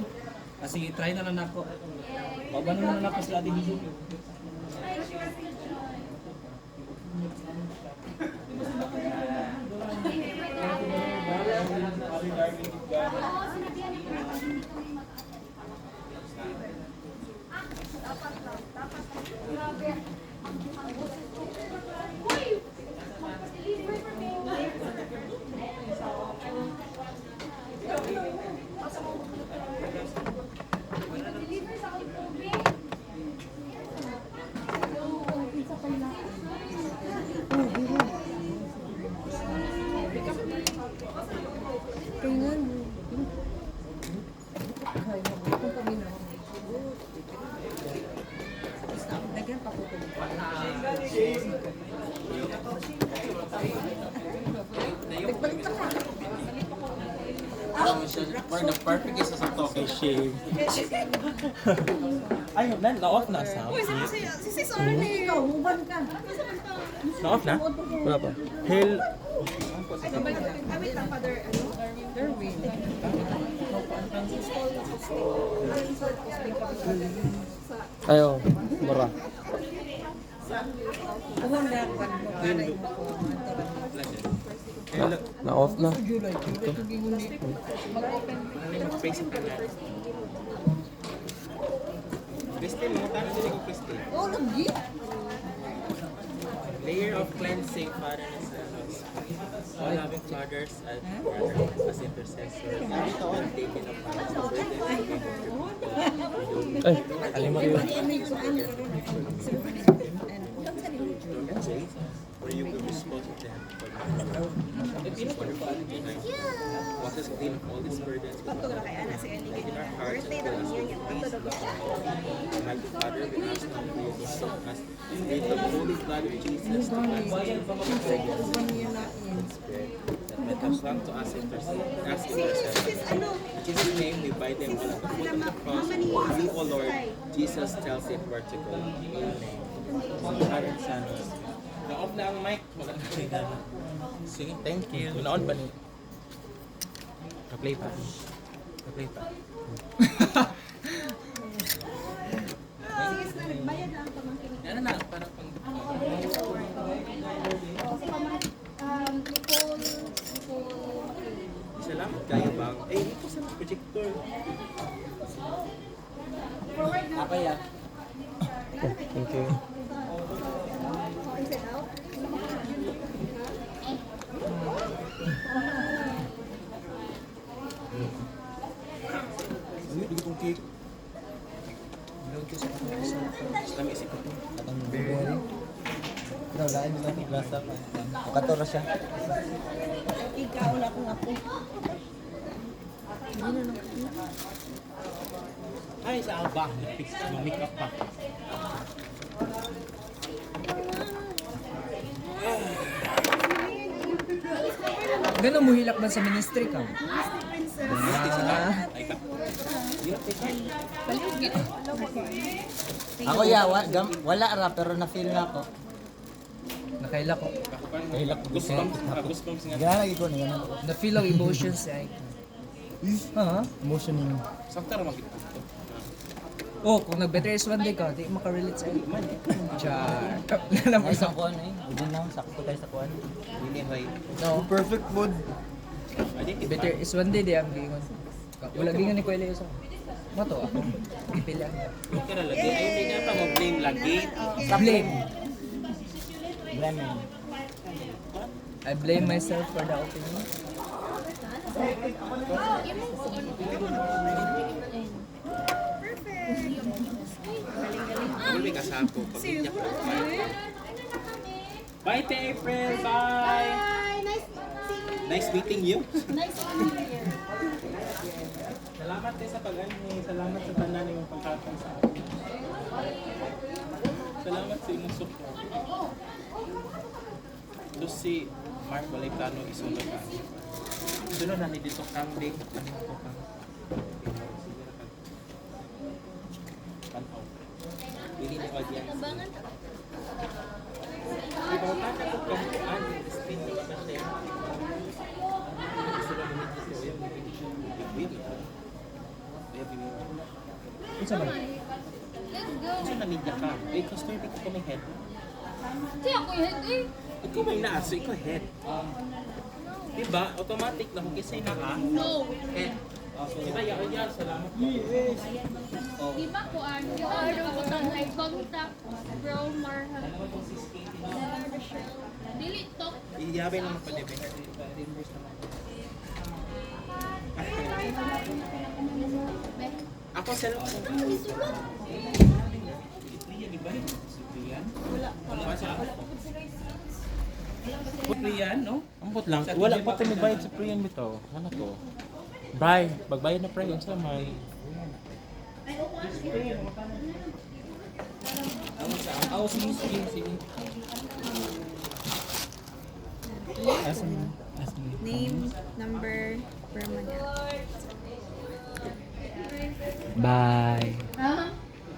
Kasi try na lang ako. Babanin na lang ako sila din. For the perfect is sa to kay shave. Ay, na-off na sa. Na-off na? Wala pa. Hail. Ayo, mura. Na-off na. Christine, mo tayo din ko Christine. Oh, lagi. Layer of cleansing para na sa all loving fathers and brothers as intercessors. Taking up our burdens. Ay, alimot yun. Where you will respond to them. Wash us clean of all these burdens. In our hearts and fill us with peace, love. Almighty Father, we ask now for your wisdom as we read the holy blood of Jesus to cleanse us from all Spirit that might have come to us as intercessors. In Jesus' name, we bind them all at the foot of the cross. You, O Lord, Jesus tells it where to go. Amen. Father and Son. Na-off na ang mic. Wala na siya. Sige, thank you. Na-on ba niyo? Na-play pa. Na-play pa. Ano na, parang pang... Salamat kayo bang? Eh, ito sa projector. Apa ya? Thank you. Ini itong cake. Lami isip ko. Atong berry. Pero lain nila ni grasa pa. Katora siya. Ikaw na kung ako. Ay, sa alba. Make up pa. Ganun mo hilak man sa ministry ka? Ako wala ra pero na-feel na ako. Nakailak ko. Kahilak ko gusto. Goosebumps nga. Gana lagi ko niya. Na-feel ang emotions ay. Ha? Emotion yung Sakta ra makita. Oh, kung nag-better is one day ka, di makarelate sa iyo. Char. Alam mo ay sa sa kuan eh. Diyan na sakto tayo sa kuan. Dili hay. no. Perfect mood. Better is one day di ang gingon. Wala gingon ni Kuya Leo sa. Mato ako. Pipili ang. Kaya lagi ay hindi na pa mo blame lagi. Blame. Lemon. I blame myself for the opinion. Dili ka sa ako pag iyak ko. Bye, Te April. Bye. Nice meeting you. Salamat tayo sa pag-ani. Salamat sa tanan ng pagkatang sa akin. Salamat sa inyong support. Ito si Mark walay plano isunod na. Sunod na ni dito kambing. Ano ko kang? Panaw. Dili ni audience. Ibaw ka na ito kang ano, spin Isa ba? Let's go. Isa na media ka. Eh, customer pick ko may head. Di ako head eh. Ikaw may naaso, ikaw head. Diba? Automatic na kung kisay na ka. No. Head. Diba, yan, salamat po. Di ba ko ano? Ano ko tanay contact bro Marha. Delete to. Iyabay naman pa, diba? Ako cellphone. Priyan, no? Ambot lang. Wala pa tayo magbayad sa Priyan bitaw. Ano to? Bye. Magbayad na Priyan sa may. Ako, sige. Name, number, permanent. Bye. Ah.